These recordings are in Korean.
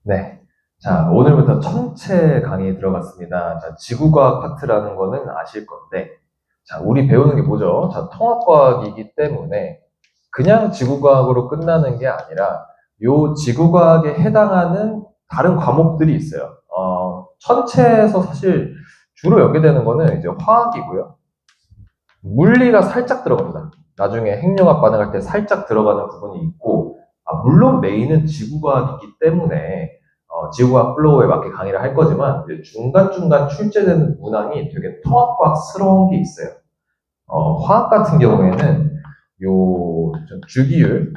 네. 자, 오늘부터 천체 강의 들어갔습니다. 자, 지구과학 파트라는 거는 아실 건데, 자, 우리 배우는 게 뭐죠? 자, 통합과학이기 때문에 그냥 지구과학으로 끝나는 게 아니라 요 지구과학에 해당하는 다른 과목들이 있어요. 천체에서 사실 주로 연계되는 거는 이제 화학이고요. 물리가 살짝 들어갑니다. 나중에 핵융합 반응할 때 살짝 들어가는 부분이 있고, 물론 메인은 지구과학이기 때문에 지구과학 플로우에 맞게 강의를 할 거지만 중간중간 출제되는 문항이 되게 통합과학스러운 게 있어요. 화학 같은 경우에는 요 주기율,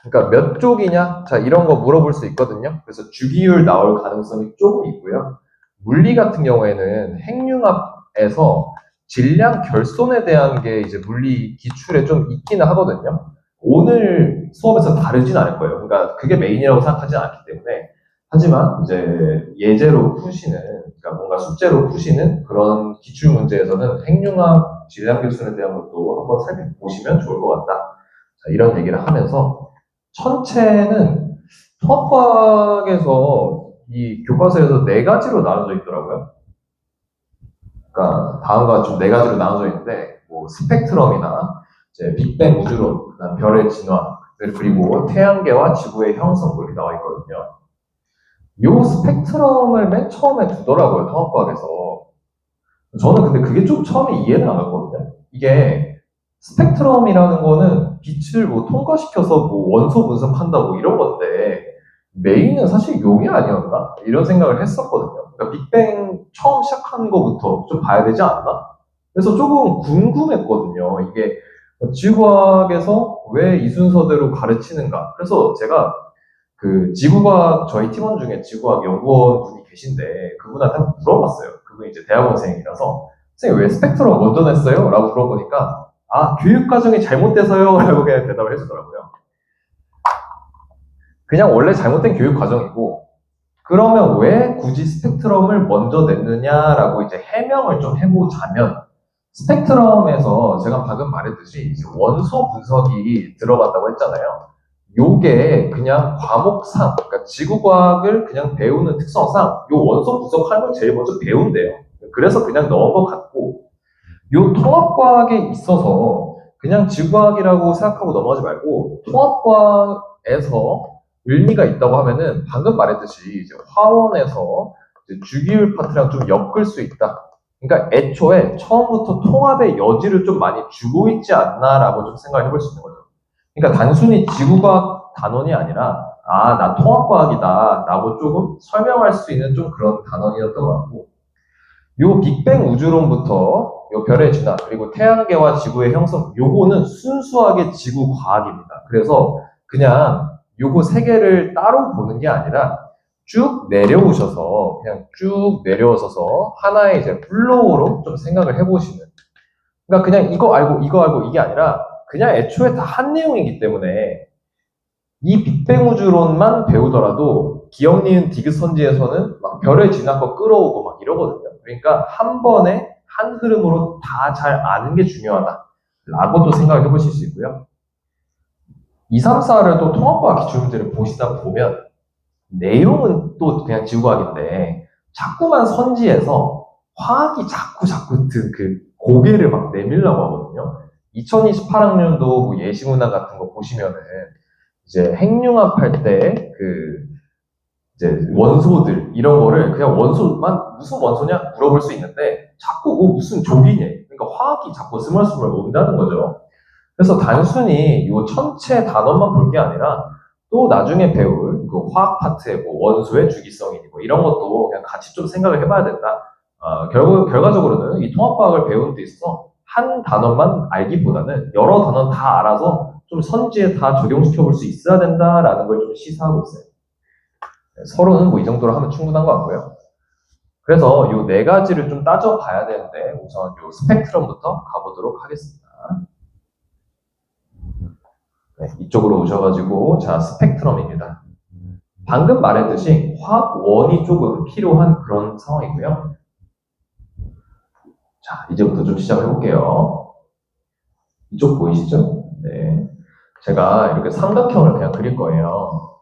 그러니까 몇 쪽이냐? 자, 이런 거 물어볼 수 있거든요. 그래서 주기율 나올 가능성이 조금 있고요. 물리 같은 경우에는 핵융합에서 질량 결손에 대한 게 이제 물리 기출에 좀 있기는 하거든요. 오늘 수업에서 다르진 않을 거예요. 그러니까 그게 메인이라고 생각하지 않기 때문에. 하지만 이제 예제로 푸시는, 그러니까 뭔가 숙제로 푸시는 그런 기출 문제에서는 핵융합 질량 결손에 대한 것도 한번 살펴보시면 좋을 것 같다. 자, 이런 얘기를 하면서 천체는 통합과학에서 이 교과서에서 네 가지로 나눠져 있더라고요. 그러니까 다음과 좀 네 가지로 나눠져 있는데, 뭐 스펙트럼이나 이제 빅뱅 우주론, 그다음 별의 진화, 그리고 태양계와 지구의 형성 이렇게 나와 있거든요. 요 스펙트럼을 맨 처음에 두더라고요, 통합과학에서. 저는 근데 그게 좀 처음에 이해는 안 갔거든요. 이게 스펙트럼이라는 거는 빛을 뭐 통과시켜서 뭐 원소 분석한다고 이런 건데 메인은 사실 용이 아니었나? 이런 생각을 했었거든요. 그러니까 빅뱅 처음 시작한 거부터 좀 봐야 되지 않나? 그래서 조금 궁금했거든요. 이게 지구과학에서 왜 이 순서대로 가르치는가? 그래서 제가 그 지구과학 저희 팀원 중에 지구과학 연구원 분이 계신데 그분한테 한번 물어봤어요. 그분이 이제 대학원생이라서 선생님 왜 스펙트럼 먼저 냈어요? 라고 물어보니까 교육과정이 잘못돼서요 라고 그냥 대답을 해주더라고요. 그냥 원래 잘못된 교육과정이고 그러면 왜 굳이 스펙트럼을 먼저 냈느냐라고 이제 해명을 좀 해보자면 스펙트럼에서 제가 방금 말했듯이 원소 분석이 들어간다고 했잖아요. 요게 그냥 과목상, 그러니까 지구과학을 그냥 배우는 특성상 요 원소 분석하는 걸 제일 먼저 배운대요. 그래서 그냥 넣은 것 같고, 요 통합과학에 있어서 그냥 지구과학이라고 생각하고 넘어가지 말고 통합과학에서 의미가 있다고 하면은 방금 말했듯이 이제 화원에서 이제 주기율 파트랑 좀 엮을 수 있다. 그러니까 애초에 처음부터 통합의 여지를 좀 많이 주고 있지 않나라고 좀 생각을 해볼 수 있는 거죠. 그러니까 단순히 지구과학 단원이 아니라 나 통합과학이다 라고 조금 설명할 수 있는 좀 그런 단원이었던 것 같고, 요 빅뱅 우주론부터 요 별의 진화 그리고 태양계와 지구의 형성, 요거는 순수하게 지구과학입니다. 그래서 그냥 요거 세 개를 따로 보는 게 아니라 쭉 내려오셔서 그냥 쭉 내려오셔서 하나의 이제 플로우로 좀 생각을 해보시는, 그러니까 그냥 이거 알고 이게 아니라 그냥 애초에 다 한 내용이기 때문에 이 빅뱅 우주론만 배우더라도 기억 니은 디귿 선지에서는 막 별의 진화거 끌어오고 막 이러거든요. 그러니까 한 번에 한 흐름으로 다 잘 아는 게 중요하다라고 또 생각을 해보실 수 있고요. 2, 3, 4를 또 통합과학 기출문제를 보시다 보면 내용은 또 그냥 지구과학인데 자꾸만 선지에서 화학이 자꾸 그 고개를 막 내밀려고 하거든요. 2028학년도 뭐 예시문항 같은 거 보시면은 이제 핵융합 할 때 이제 원소들 이런 거를 그냥 원소만 무슨 원소냐 물어볼 수 있는데 자꾸 무슨 조기냐, 그러니까 화학이 자꾸 스멀스멀 온다는 거죠. 그래서 단순히 이 천체 단원만 볼 게 아니라 또 나중에 배울 그 화학 파트의 뭐 원소의 주기성이니 뭐 이런 것도 그냥 같이 좀 생각을 해봐야 된다. 결과적으로는 이 통합과학을 배우는 데 있어서 한 단원만 알기보다는 여러 단원 다 알아서 좀 선지에 다 적용시켜 볼 수 있어야 된다라는 걸 좀 시사하고 있어요. 서로는 뭐 이 정도로 하면 충분한 것 같고요. 그래서 이 네 가지를 좀 따져봐야 되는데 우선 이 스펙트럼부터 가보도록 하겠습니다. 네, 이쪽으로 오셔가지고 자 스펙트럼입니다. 방금 말했듯이 화학원이 조금 필요한 그런 상황이고요. 자 이제부터 좀 시작을 해볼게요. 이쪽 보이시죠? 네, 제가 이렇게 삼각형을 그냥 그릴 거예요.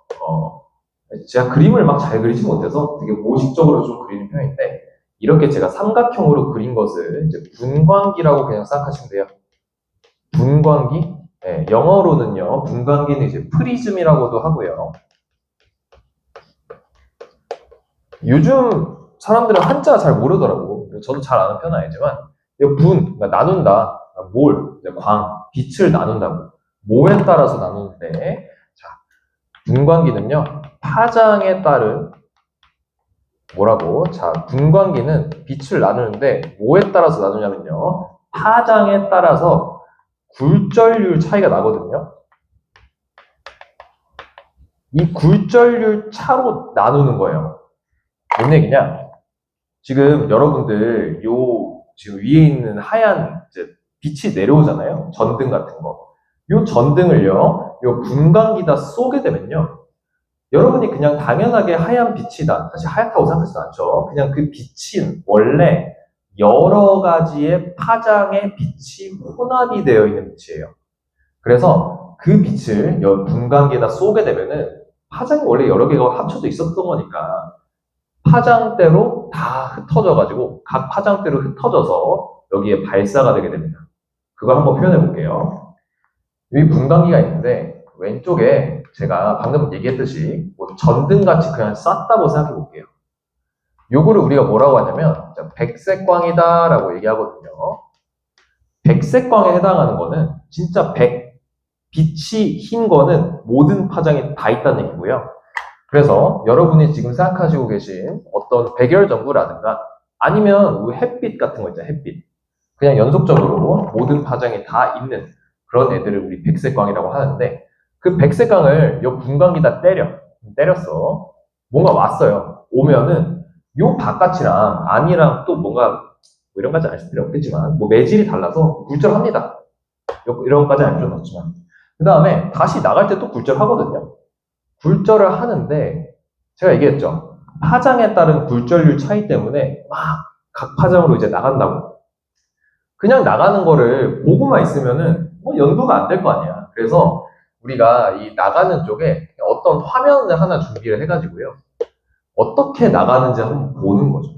제가 그림을 막 잘 그리지 못해서 되게 모식적으로 좀 그리는 편인데, 이렇게 제가 삼각형으로 그린 것을 이제 분광기라고 그냥 생각하시면 돼요. 분광기? 네, 영어로는요, 분광기는 이제 프리즘이라고도 하고요. 요즘 사람들은 한자 잘 모르더라고. 저도 잘 아는 편은 아니지만, 그러니까 나눈다, 광, 빛을 나눈다고. 뭐에 따라서 나누는데, 자, 분광기는요, 파장에 따른 뭐라고? 자, 분광기는 빛을 나누는데 뭐에 따라서 나누냐면요. 파장에 따라서 굴절률 차이가 나거든요. 이 굴절률 차로 나누는 거예요. 뭔 얘기냐? 지금 여러분들 지금 위에 있는 하얀 이제 빛이 내려오잖아요. 전등 같은 거. 요 전등을요. 요 분광기다 쏘게 되면요. 여러분이 그냥 당연하게 하얀 빛이다. 사실 하얗다고 생각하지도 않죠. 그냥 그 빛이 원래 여러 가지의 파장의 빛이 혼합이 되어 있는 빛이에요. 그래서 그 빛을 분광기에다 쏘게 되면은 파장이 원래 여러 개가 합쳐져 있었던 거니까 파장대로 다 흩어져가지고 각 파장대로 흩어져서 여기에 발사가 되게 됩니다. 그걸 한번 표현해 볼게요. 여기 분광기가 있는데 왼쪽에 제가 방금 얘기했듯이 뭐 전등같이 그냥 쐈다고 생각해 볼게요. 요거를 우리가 뭐라고 하냐면 백색광이다 라고 얘기하거든요. 백색광에 해당하는 거는 진짜 빛이 흰 거는 모든 파장이 다 있다는 얘기고요. 그래서 여러분이 지금 생각하시고 계신 어떤 백열전구라든가 아니면 햇빛 같은 거 있잖아요. 햇빛. 그냥 연속적으로 모든 파장이 다 있는 그런 애들을 우리 백색광이라고 하는데 그 백색광을 요 분광기다 때렸어. 뭔가 왔어요. 오면은 요 바깥이랑 안이랑 또 뭔가 뭐 이런 까지 알 필요 없겠지만 뭐 매질이 달라서 굴절합니다. 이런 것까지 알 필요는 없지만 그 다음에 다시 나갈 때 또 굴절하거든요. 굴절을 하는데 제가 얘기했죠. 파장에 따른 굴절률 차이 때문에 막 각 파장으로 이제 나간다고. 그냥 나가는 거를 보고만 있으면은 뭐 연구가 안 될 거 아니야. 그래서 우리가 이 나가는 쪽에 어떤 화면을 하나 준비를 해가지고요. 어떻게 나가는지 한번 보는 거죠.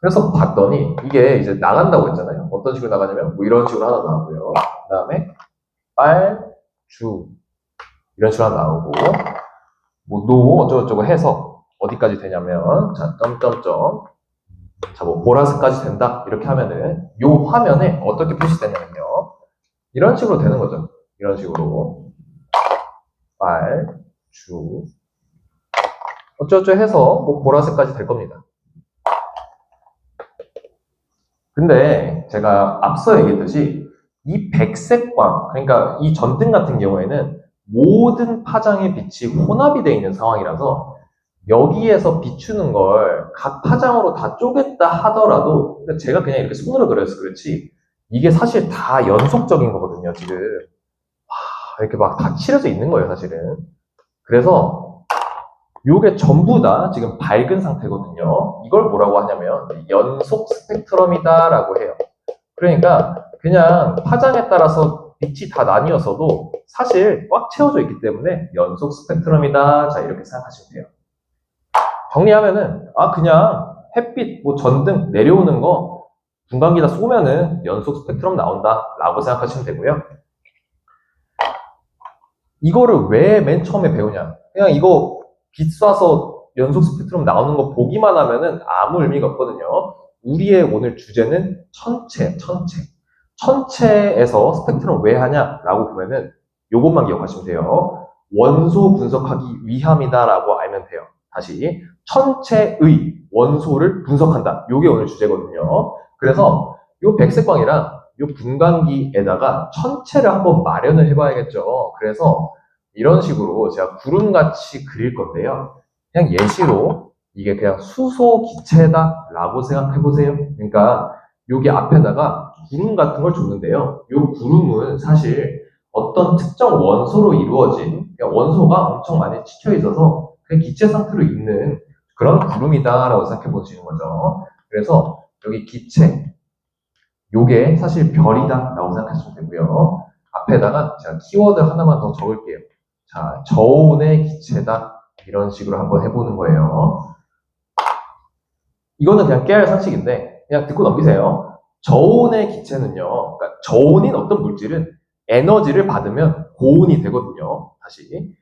그래서 봤더니 이게 이제 나간다고 했잖아요. 어떤 식으로 나가냐면 뭐 이런 식으로 하나 나오고요. 그 다음에 주 이런 식으로 하나 나오고 뭐 어쩌고저쩌고 해서 어디까지 되냐면 자 점점점 자 뭐 보라색까지 된다 이렇게 하면은 요 화면에 어떻게 표시되냐면요. 이런 식으로 되는 거죠. 이런 식으로 주 어쩌고저쩌고 해서 뭐 보라색까지 될 겁니다. 근데 제가 앞서 얘기했듯이 이 백색광, 그러니까 이 전등 같은 경우에는 모든 파장의 빛이 혼합이 되어 있는 상황이라서 여기에서 비추는 걸 각 파장으로 다 쪼갰다 하더라도 제가 그냥 이렇게 손으로 그려서 그렇지 이게 사실 다 연속적인 거거든요, 지금. 이렇게 막 다 칠해져 있는 거예요, 사실은. 그래서 요게 전부 다 지금 밝은 상태거든요. 이걸 뭐라고 하냐면 연속 스펙트럼이다 라고 해요. 그러니까 그냥 파장에 따라서 빛이 다 나뉘어서도 사실 꽉 채워져 있기 때문에 연속 스펙트럼이다. 자, 이렇게 생각하시면 돼요. 정리하면은 그냥 햇빛, 뭐 전등 내려오는 거 분광기다 쏘면은 연속 스펙트럼 나온다 라고 생각하시면 되고요. 이거를 왜 맨 처음에 배우냐? 그냥 이거 빛 쏴서 연속 스펙트럼 나오는 거 보기만 하면은 아무 의미가 없거든요. 우리의 오늘 주제는 천체에서 스펙트럼 왜 하냐라고 보면은 요것만 기억하시면 돼요. 원소 분석하기 위함이다라고 알면 돼요. 다시 천체의 원소를 분석한다. 요게 오늘 주제거든요. 그래서 요 백색광이랑 요 분광기에다가 천체를 한번 마련을 해봐야겠죠. 그래서 이런 식으로 제가 구름같이 그릴 건데요. 그냥 예시로 이게 그냥 수소 기체다라고 생각해 보세요. 그러니까 여기 앞에다가 구름 같은 걸 줬는데요. 이 구름은 사실 어떤 특정 원소로 이루어진 그러니까 원소가 엄청 많이 찍혀 있어서 그 기체 상태로 있는 그런 구름이다라고 생각해 보시는 거죠. 그래서 여기 기체 요게 사실 별이다라고 생각하시면 되고요. 앞에다가 제가 키워드 하나만 더 적을게요. 자, 저온의 기체다. 이런 식으로 한번 해보는 거예요. 이거는 그냥 깨알 상식인데 그냥 듣고 넘기세요. 저온의 기체는요. 그러니까 저온인 어떤 물질은 에너지를 받으면 고온이 되거든요. 다시.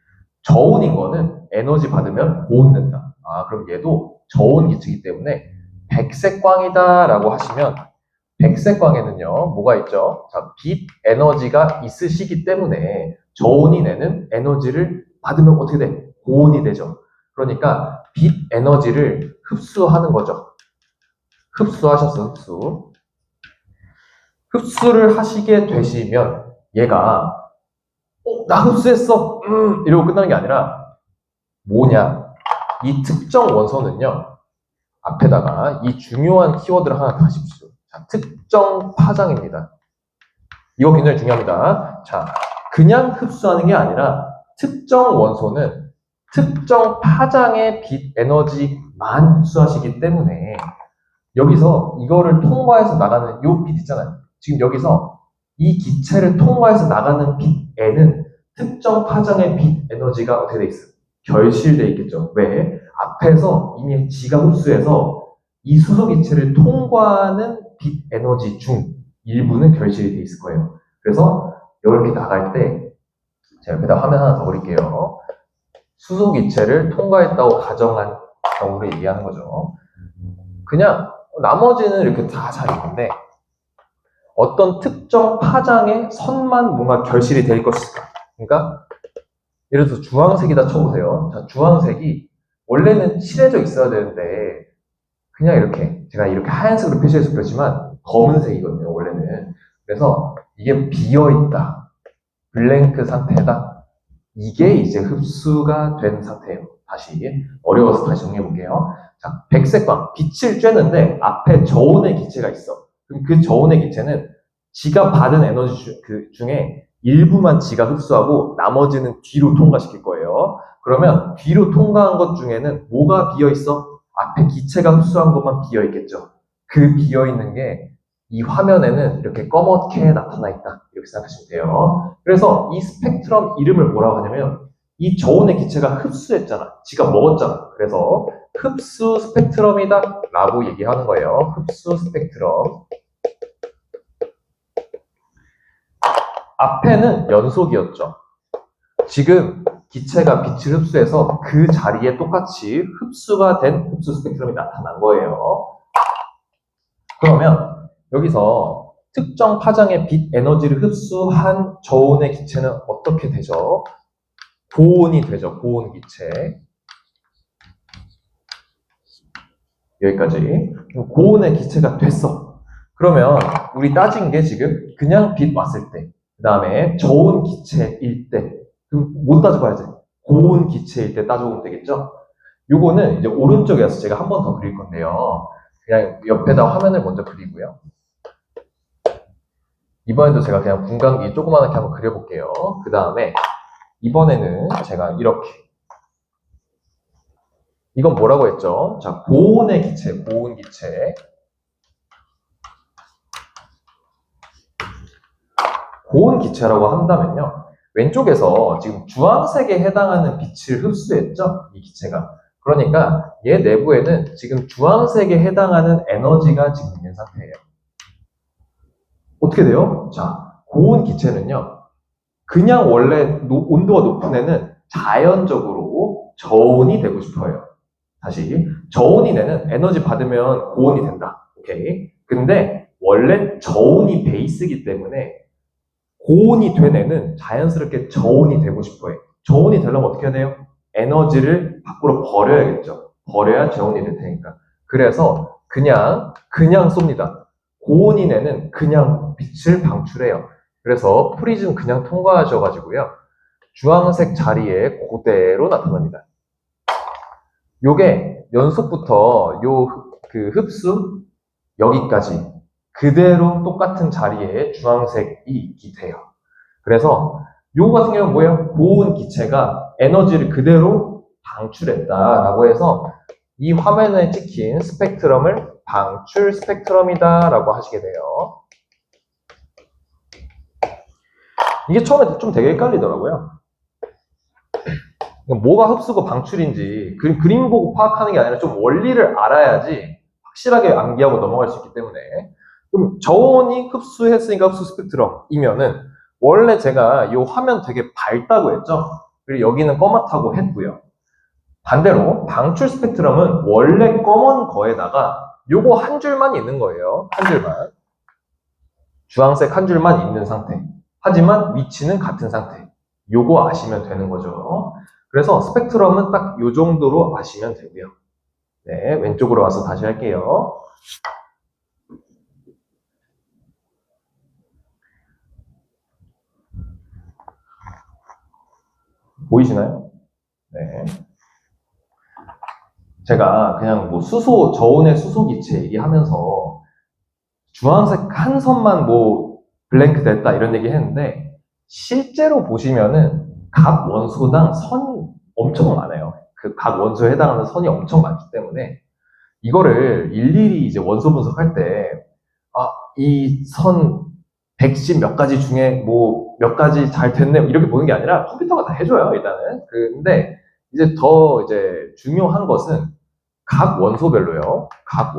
저온인 거는 에너지 받으면 고온된다. 아, 그럼 얘도 저온 기체이기 때문에 백색광이다 라고 하시면 백색광에는요, 뭐가 있죠? 자, 빛 에너지가 있으시기 때문에 저온이 내는 에너지를 받으면 어떻게 돼? 고온이 되죠. 그러니까 빛 에너지를 흡수하는 거죠. 흡수하셨어, 흡수. 흡수를 하시게 되시면 얘가 나 흡수했어. 이러고 끝나는 게 아니라 뭐냐? 이 특정 원소는요. 앞에다가 이 중요한 키워드를 하나 더 하십시오. 자, 특정 파장입니다. 이거 굉장히 중요합니다. 자, 그냥 흡수하는 게 아니라 특정 원소는 특정 파장의 빛 에너지만 흡수하시기 때문에 여기서 이거를 통과해서 나가는 요 빛 있잖아요. 지금 여기서 이 기체를 통과해서 나가는 빛에는 특정 파장의 빛 에너지가 어떻게 돼 있어요? 결실돼 있겠죠. 왜? 앞에서 이미 지가 흡수해서 이 수소 기체를 통과하는 빛 에너지 중 일부는 결실이 돼 있을 거예요. 그래서 이렇게 나갈 때 제가 여기다 화면 하나 더 그릴게요. 수소 기체를 통과했다고 가정한 경우를 얘기하는 거죠. 그냥 나머지는 이렇게 다 잘 있는데 어떤 특정 파장의 선만 뭔가 결실이 될 것일까? 그러니까 예를 들어서 주황색이다 쳐보세요. 자, 주황색이 원래는 칠해져 있어야 되는데 그냥 이렇게 제가 이렇게 하얀색으로 표시해서 그렇지만 검은색이거든요. 원래는. 그래서 이게 비어있다. 블랭크 상태다. 이게 이제 흡수가 된 상태예요. 다시 어려워서 다시 정리해 볼게요. 자, 백색광 빛을 쬐는데 앞에 저온의 기체가 있어. 그럼 그 저온의 기체는 지가 받은 에너지 중에 일부만 지가 흡수하고 나머지는 뒤로 통과시킬 거예요. 그러면 뒤로 통과한 것 중에는 뭐가 비어 있어? 앞에 기체가 흡수한 것만 비어 있겠죠. 그 비어 있는 게 이 화면에는 이렇게 검게 나타나 있다. 이렇게 생각하시면 돼요. 그래서 이 스펙트럼 이름을 뭐라고 하냐면 이 저온의 기체가 흡수했잖아. 지가 먹었잖아. 그래서 흡수 스펙트럼이다 라고 얘기하는 거예요. 흡수 스펙트럼. 앞에는 연속이었죠. 지금 기체가 빛을 흡수해서 그 자리에 똑같이 흡수가 된 흡수 스펙트럼이 나타난 거예요. 그러면 여기서 특정 파장의 빛 에너지를 흡수한 저온의 기체는 어떻게 되죠? 고온이 되죠. 고온 기체. 여기까지. 고온의 기체가 됐어. 그러면 우리 따진 게 지금 그냥 빛 왔을 때, 그 다음에 저온 기체일 때, 그럼 못 따져봐야지. 고온 기체일 때 따져보면 되겠죠? 요거는 이제 오른쪽에서 제가 한 번 더 그릴 건데요. 그냥 옆에다 화면을 먼저 그리고요. 이번에도 제가 그냥 분광기 조그맣게 한번 그려볼게요. 그 다음에 이번에는 제가 이렇게 이건 뭐라고 했죠? 자, 고온의 기체, 고온 기체. 고온 기체라고 한다면요. 왼쪽에서 지금 주황색에 해당하는 빛을 흡수했죠? 이 기체가. 그러니까 얘 내부에는 지금 주황색에 해당하는 에너지가 지금 있는 상태예요. 어떻게 돼요? 자, 고온 기체는요. 그냥 원래 온도가 높은 애는 자연적으로 저온이 되고 싶어요. 다시 저온이 내는 에너지 받으면 고온이 된다. 오케이. 근데 원래 저온이 베이스이기 때문에 고온이 된 애는 자연스럽게 저온이 되고 싶어요. 저온이 되려면 어떻게 해야 돼요? 에너지를 밖으로 버려야겠죠. 버려야 저온이 될 테니까. 그래서 그냥 쏩니다. 고온이 내는 그냥 빛을 방출해요. 그래서 프리즘 그냥 통과하셔가지고요. 주황색 자리에 그대로 나타납니다. 요게 연속부터 그 흡수 여기까지 그대로 똑같은 자리에 주황색이 기대요. 그래서 요거 같은 경우는 뭐예요? 고온 기체가 에너지를 그대로 방출했다라고 해서 이 화면에 찍힌 스펙트럼을 방출 스펙트럼이다라고 하시게 돼요. 이게 처음에 좀 되게 헷갈리더라고요. 뭐가 흡수고 방출인지 그림 보고 파악하는 게 아니라 좀 원리를 알아야지 확실하게 암기하고 넘어갈 수 있기 때문에. 그럼 저온이 흡수했으니까 흡수 스펙트럼이면은 원래 제가 이 화면 되게 밝다고 했죠? 그리고 여기는 검맣다고 했고요. 반대로 방출 스펙트럼은 원래 검은 거에다가 요거 한 줄만 있는 거예요. 한 줄만. 주황색 한 줄만 있는 상태. 하지만 위치는 같은 상태. 요거 아시면 되는 거죠. 그래서 스펙트럼은 딱 요 정도로 아시면 되고요. 네, 왼쪽으로 와서 다시 할게요. 보이시나요? 네. 제가 그냥 뭐 저온의 수소 기체 얘기하면서 주황색 한 선만 뭐 블랭크 됐다 이런 얘기 했는데 실제로 보시면은 각 원소당 선이 엄청 많아요. 그 각 원소에 해당하는 선이 엄청 많기 때문에 이거를 일일이 이제 원소 분석할 때 이 선 110 몇 가지 중에 뭐 몇 가지 잘 됐네 이렇게 보는 게 아니라 컴퓨터가 다 해줘요 일단은. 근데 이제 더 이제 중요한 것은 각 원소별로요. 각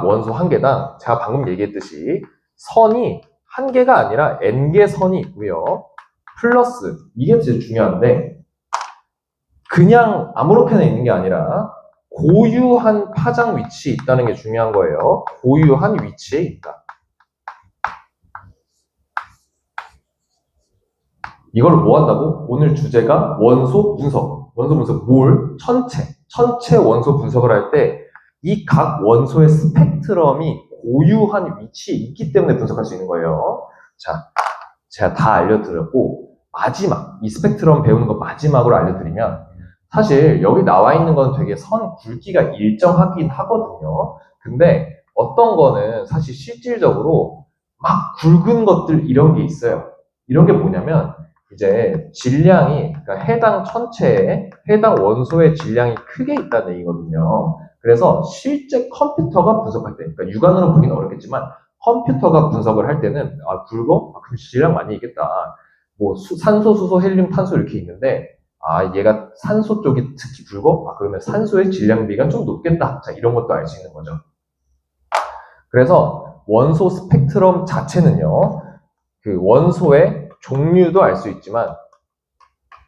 원소 한 개당 제가 방금 얘기했듯이 선이 한 개가 아니라 n개 선이 있고요. 플러스 이게 제일 중요한데 그냥 아무렇게나 있는 게 아니라 고유한 파장 위치에 있다는 게 중요한 거예요. 고유한 위치에 있다. 이걸 뭐 한다고? 오늘 주제가 원소 분석. 원소 분석 몰, 전체 원소 분석을 할 때 이 각 원소의 스펙트럼이 고유한 위치에 있기 때문에 분석할 수 있는 거예요. 자, 제가 다 알려드렸고 마지막, 이 스펙트럼 배우는 거 마지막으로 알려드리면 사실 여기 나와 있는 건 되게 선 굵기가 일정하긴 하거든요. 근데 어떤 거는 사실 실질적으로 막 굵은 것들 이런 게 있어요. 이런 게 뭐냐면 이제 질량이 그러니까 해당 천체에 해당 원소의 질량이 크게 있다는 얘기거든요. 그래서 실제 컴퓨터가 분석할 때, 그러니까 육안으로 보기는 어렵겠지만 컴퓨터가 분석을 할 때는 굵어? 그럼 질량 많이 있겠다. 뭐 산소, 수소, 헬륨, 탄소 이렇게 있는데 얘가 산소 쪽이 특히 굵어? 그러면 산소의 질량비가 좀 높겠다. 자, 이런 것도 알 수 있는 거죠. 그래서 원소 스펙트럼 자체는요, 그 원소의 종류도 알 수 있지만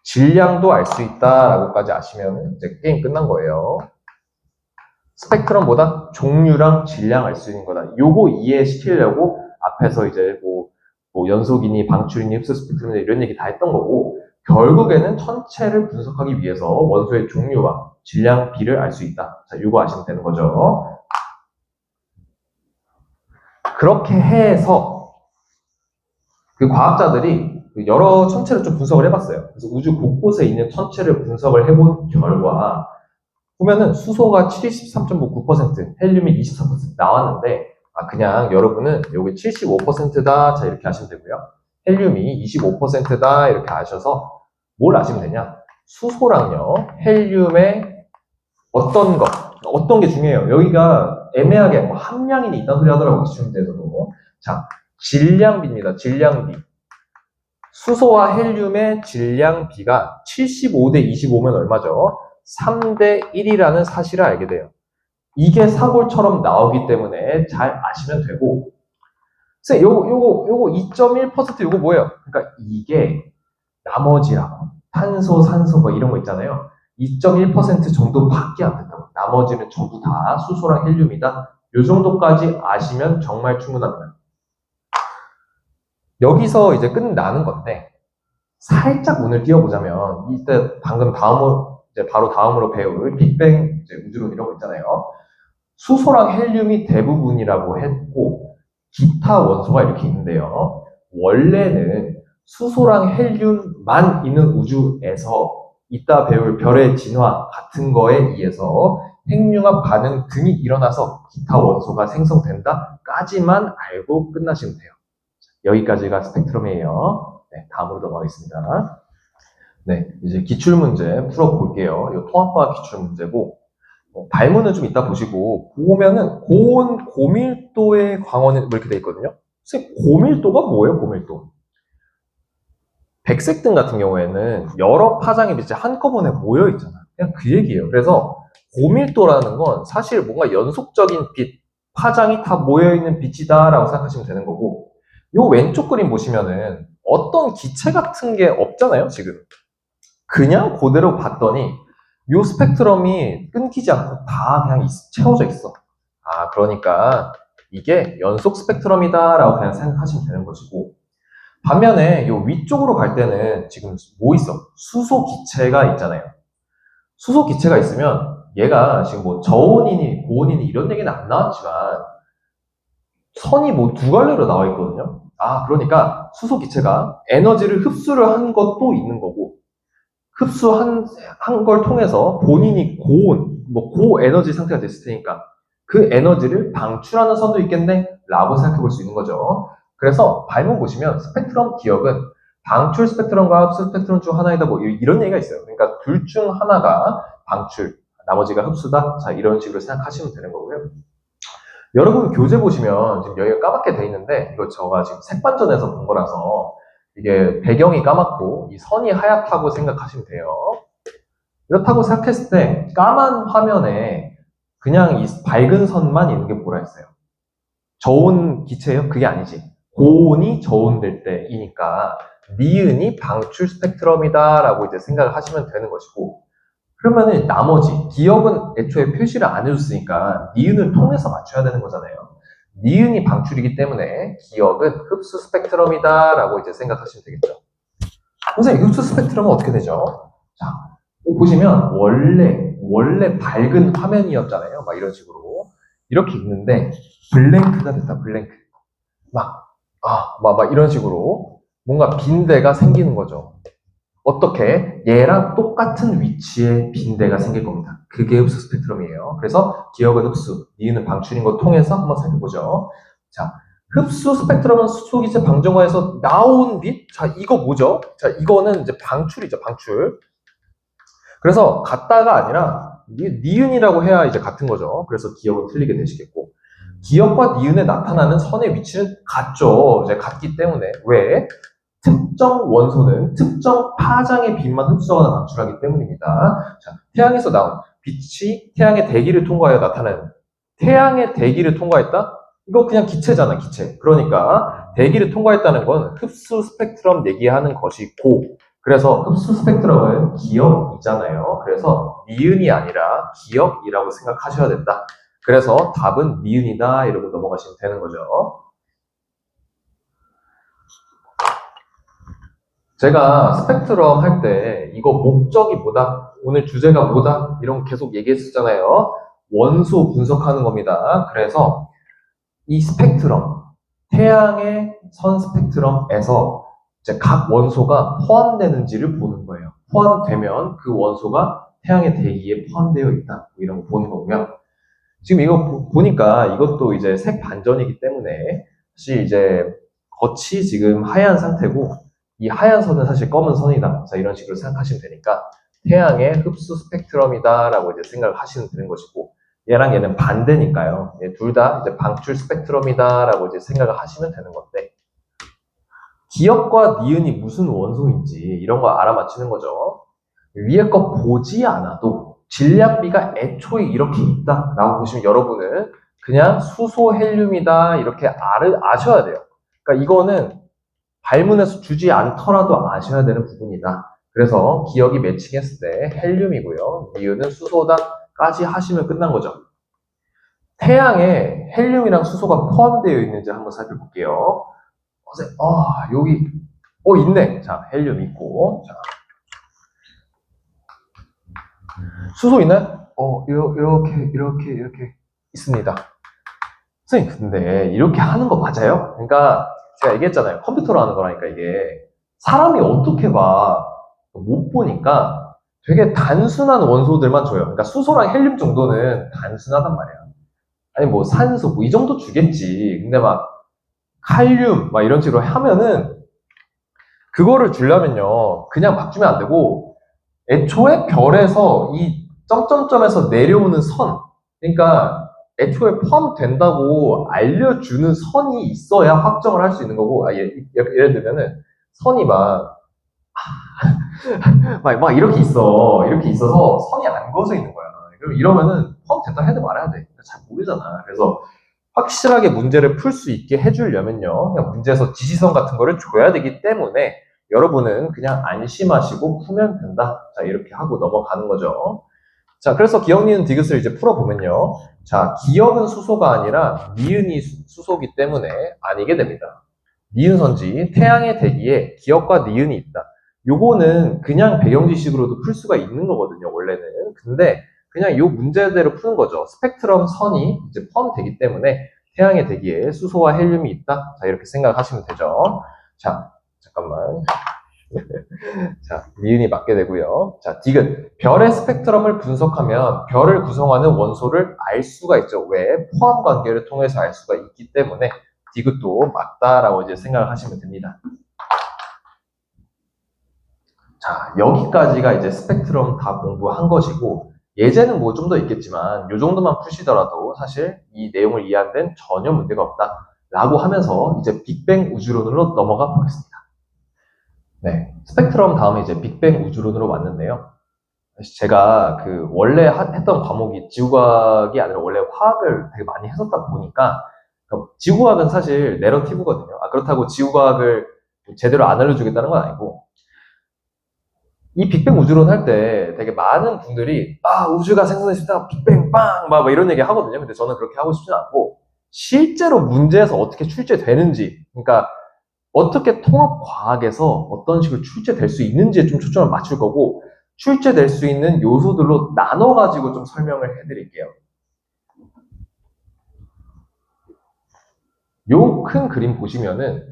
질량도 알 수 있다라고까지 아시면 이제 게임 끝난 거예요. 스펙트럼보다 종류랑 질량 알 수 있는 거다. 요거 이해시키려고 앞에서 이제 뭐 연속이니 방출이니 흡수 스펙트럼이니 이런 얘기 다 했던 거고 결국에는 천체를 분석하기 위해서 원소의 종류와 질량 비를 알 수 있다. 자, 요거 아시면 되는 거죠. 그렇게 해서 그 과학자들이 여러 천체를 좀 분석을 해봤어요. 그래서 우주 곳곳에 있는 천체를 분석을 해본 결과 보면은 수소가 73.9%, 헬륨이 24% 나왔는데 그냥 여러분은 여기 75%다 자 이렇게 하시면 되고요. 헬륨이 25%다 이렇게 아셔서 뭘 아시면 되냐? 수소랑요 헬륨의 어떤 게 중요해요. 여기가 애매하게 뭐 함량이 있다는 소리 하더라고요. 시험대에서도. 자, 질량비입니다. 질량비. 수소와 헬륨의 질량비가 75대 25면 얼마죠? 3대 1이라는 사실을 알게 돼요. 이게 사골처럼 나오기 때문에 잘 아시면 되고, 선생님, 요거 2.1% 요거 뭐예요? 그러니까 이게 나머지라고. 탄소, 산소 뭐 이런 거 있잖아요. 2.1% 정도밖에 안 된다고. 나머지는 전부 다 수소랑 헬륨이다. 요 정도까지 아시면 정말 충분합니다. 여기서 이제 끝나는 건데, 살짝 문을 띄워보자면, 이때 방금 이제 바로 다음으로 배울 빅뱅 이제 우주론 이런 거 있잖아요. 수소랑 헬륨이 대부분이라고 했고, 기타 원소가 이렇게 있는데요. 원래는 수소랑 헬륨만 있는 우주에서 이따 배울 별의 진화 같은 거에 의해서 핵융합 반응 등이 일어나서 기타 원소가 생성된다까지만 알고 끝나시면 돼요. 여기까지가 스펙트럼이에요. 네, 다음으로 넘어가겠습니다. 네, 이제 기출문제 풀어볼게요. 이 통합과학 기출문제고 발문은 좀 이따 보시고 보면은 고온 고밀도의 광원은 뭐 이렇게 돼 있거든요. 선생님, 고밀도가 뭐예요? 고밀도. 백색등 같은 경우에는 여러 파장의 빛이 한꺼번에 모여 있잖아. 그냥 그 얘기예요. 그래서 고밀도라는 건 사실 뭔가 연속적인 빛, 파장이 다 모여있는 빛이다라고 생각하시면 되는 거고, 요 왼쪽 그림 보시면은 어떤 기체 같은 게 없잖아요, 지금. 그냥 그대로 봤더니 요 스펙트럼이 끊기지 않고 다 그냥 채워져 있어. 아, 그러니까 이게 연속 스펙트럼이다라고 그냥 생각하시면 되는 것이고, 반면에 요 위쪽으로 갈 때는 지금 뭐 있어? 수소 기체가 있잖아요. 수소 기체가 있으면 얘가 지금 뭐 저온이니 고온이니 이런 얘기는 안 나왔지만 선이 뭐 두 갈래로 나와 있거든요. 아, 그러니까 수소 기체가 에너지를 흡수를 한 것도 있는 거고, 흡수한 걸 통해서 본인이 고온, 뭐 고에너지 상태가 됐을 테니까 그 에너지를 방출하는 선도 있겠네? 라고 생각해 볼 수 있는 거죠. 그래서 발문 보시면 스펙트럼 기억은 방출 스펙트럼과 흡수 스펙트럼 중 하나이다, 뭐 이런 얘기가 있어요. 그러니까 둘 중 하나가 방출, 나머지가 흡수다. 자, 이런 식으로 생각하시면 되는 거고요. 여러분 교재 보시면 지금 여기가 까맣게 돼 있는데, 이거 제가 지금 색반전에서 본 거라서 이게 배경이 까맣고 이 선이 하얗다고 생각하시면 돼요. 이렇다고 생각했을 때 까만 화면에 그냥 이 밝은 선만 있는 게 뭐라 했어요? 저온 기체예요? 그게 아니지. 고온이 저온될 때이니까 니은이 방출 스펙트럼이다 라고 이제 생각을 하시면 되는 것이고, 그러면은 나머지 기억은 애초에 표시를 안 해줬으니까 니은을 통해서 맞춰야 되는 거잖아요. 니은이 방출이기 때문에 기억은 흡수 스펙트럼이다 라고 이제 생각하시면 되겠죠. 선생님, 흡수 스펙트럼은 어떻게 되죠? 자, 여기 보시면 원래 밝은 화면이었잖아요. 막 이런 식으로 이렇게 있는데 블랭크가 됐다. 블랭크. 막 이런 식으로 뭔가 빈대가 생기는 거죠. 어떻게? 얘랑 똑같은 위치에 빈대가 생길 겁니다. 그게 흡수 스펙트럼이에요. 그래서 기억은 흡수, 니은은 방출인 거 통해서 한번 살펴보죠. 자, 흡수 스펙트럼은 수소기체 방정화에서 나온 빛? 자, 이거 뭐죠? 자, 이거는 이제 방출이죠, 방출. 그래서 같다가 아니라 니은이라고 해야 이제 같은 거죠. 그래서 기억은 틀리게 되시겠고, 기억과 니은에 나타나는 선의 위치는 같죠. 이제 같기 때문에. 왜? 특정 원소는 특정 파장의 빛만 흡수하거나 방출하기 때문입니다. 자, 태양에서 나온 빛이 태양의 대기를 통과하여 나타나는, 태양의 대기를 통과했다? 이거 그냥 기체잖아, 기체. 그러니까 대기를 통과했다는 건 흡수 스펙트럼 얘기하는 것이고, 그래서 흡수 스펙트럼은 기억이잖아요. 그래서 니은이 아니라 기억이라고 생각하셔야 된다. 그래서 답은 니은이다 이러고 넘어가시면 되는 거죠. 제가 스펙트럼 할 때 이거 목적이 뭐다? 오늘 주제가 뭐다? 이런 거 계속 얘기했었잖아요. 원소 분석하는 겁니다. 그래서 이 스펙트럼, 태양의 선 스펙트럼에서 이제 각 원소가 포함되는지를 보는 거예요. 포함되면 그 원소가 태양의 대기에 포함되어 있다. 이런 거 보는 거고요. 지금 이거 보니까 이것도 이제 색 반전이기 때문에 사실 이제 겉이 지금 하얀 상태고 이 하얀 선은 사실 검은 선이다. 자, 이런 식으로 생각하시면 되니까 태양의 흡수 스펙트럼이다라고 이제 생각을 하시면 되는 것이고, 얘랑 얘는 반대니까요. 둘 다 이제 방출 스펙트럼이다라고 이제 생각을 하시면 되는 건데, 기억과 니은이 무슨 원소인지 이런 거 알아맞히는 거죠. 위에 거 보지 않아도 질량비가 애초에 이렇게 있다라고 보시면 여러분은 그냥 수소 헬륨이다 이렇게 아셔야 돼요. 그러니까 이거는 발문에서 주지 않더라도 아셔야 되는 부분이다. 그래서 기억이 매칭했을 때 헬륨이고요. 니은은 수소다까지 하시면 끝난 거죠. 태양에 헬륨이랑 수소가 포함되어 있는지 한번 살펴볼게요. 여기 있네. 자, 헬륨 있고, 자, 수소 있나요? 이렇게 있습니다. 선생님, 근데 이렇게 하는 거 맞아요? 그러니까 제가 얘기했잖아요. 컴퓨터로 하는 거라니까 이게. 사람이 어떻게 봐? 못 보니까 되게 단순한 원소들만 줘요. 그러니까 수소랑 헬륨 정도는 단순하단 말이야. 아니 뭐 산소 뭐 이 정도 주겠지. 근데 막 칼륨 막 이런 식으로 하면은 그거를 주려면요. 그냥 막 주면 안 되고 애초에 별에서 이 점점점에서 내려오는 선, 그러니까 애초에 포함된다고 알려주는 선이 있어야 확정을 할 수 있는 거고, 예를 들면은 선이 막 막 이렇게 있어. 이렇게 있어서 선이 안 그어져 있는 거야. 그럼 이러면은 펌 됐다 해도 말아야 돼. 잘 모르잖아. 그래서 확실하게 문제를 풀 수 있게 해주려면요. 그냥 문제에서 지시선 같은 거를 줘야 되기 때문에 여러분은 그냥 안심하시고 푸면 된다. 자, 이렇게 하고 넘어가는 거죠. 자, 그래서 기억, 니은, 디귿을 이제 풀어보면요. 자, 기억은 수소가 아니라 니은이 수소기 때문에 아니게 됩니다. 니은 선지, 태양의 대기에 기억과 니은이 있다. 요거는 그냥 배경 지식으로도 풀 수가 있는 거거든요, 원래는. 근데 그냥 요 문제대로 푸는 거죠. 스펙트럼 선이 이제 포함되기 때문에 태양의 대기에 수소와 헬륨이 있다. 자, 이렇게 생각하시면 되죠. 자, 잠깐만. 자, 니은이 맞게 되고요. 자, 디귿. 별의 스펙트럼을 분석하면 별을 구성하는 원소를 알 수가 있죠. 왜? 포함 관계를 통해서 알 수가 있기 때문에 디귿도 맞다라고 이제 생각을 하시면 됩니다. 자, 여기까지가 이제 스펙트럼 다 공부한 것이고, 예제는 뭐 좀 더 있겠지만, 요 정도만 푸시더라도 사실 이 내용을 이해한 데는 전혀 문제가 없다. 라고 하면서 이제 빅뱅 우주론으로 넘어가 보겠습니다. 네. 스펙트럼 다음에 이제 빅뱅 우주론으로 왔는데요. 제가 그 원래 했던 과목이 지구과학이 아니라 원래 화학을 되게 많이 했었다 보니까, 지구과학은 사실 내러티브거든요. 그렇다고 지구과학을 제대로 안 알려주겠다는 건 아니고, 이 빅뱅 우주론 할 때 되게 많은 분들이 우주가 생성됐습니다 빅뱅 빵 막 이런 얘기 하거든요. 근데 저는 그렇게 하고 싶진 않고 실제로 문제에서 어떻게 출제되는지, 그러니까 어떻게 통합 과학에서 어떤 식으로 출제될 수 있는지에 좀 초점을 맞출 거고, 출제될 수 있는 요소들로 나눠가지고 좀 설명을 해드릴게요. 요 큰 그림 보시면은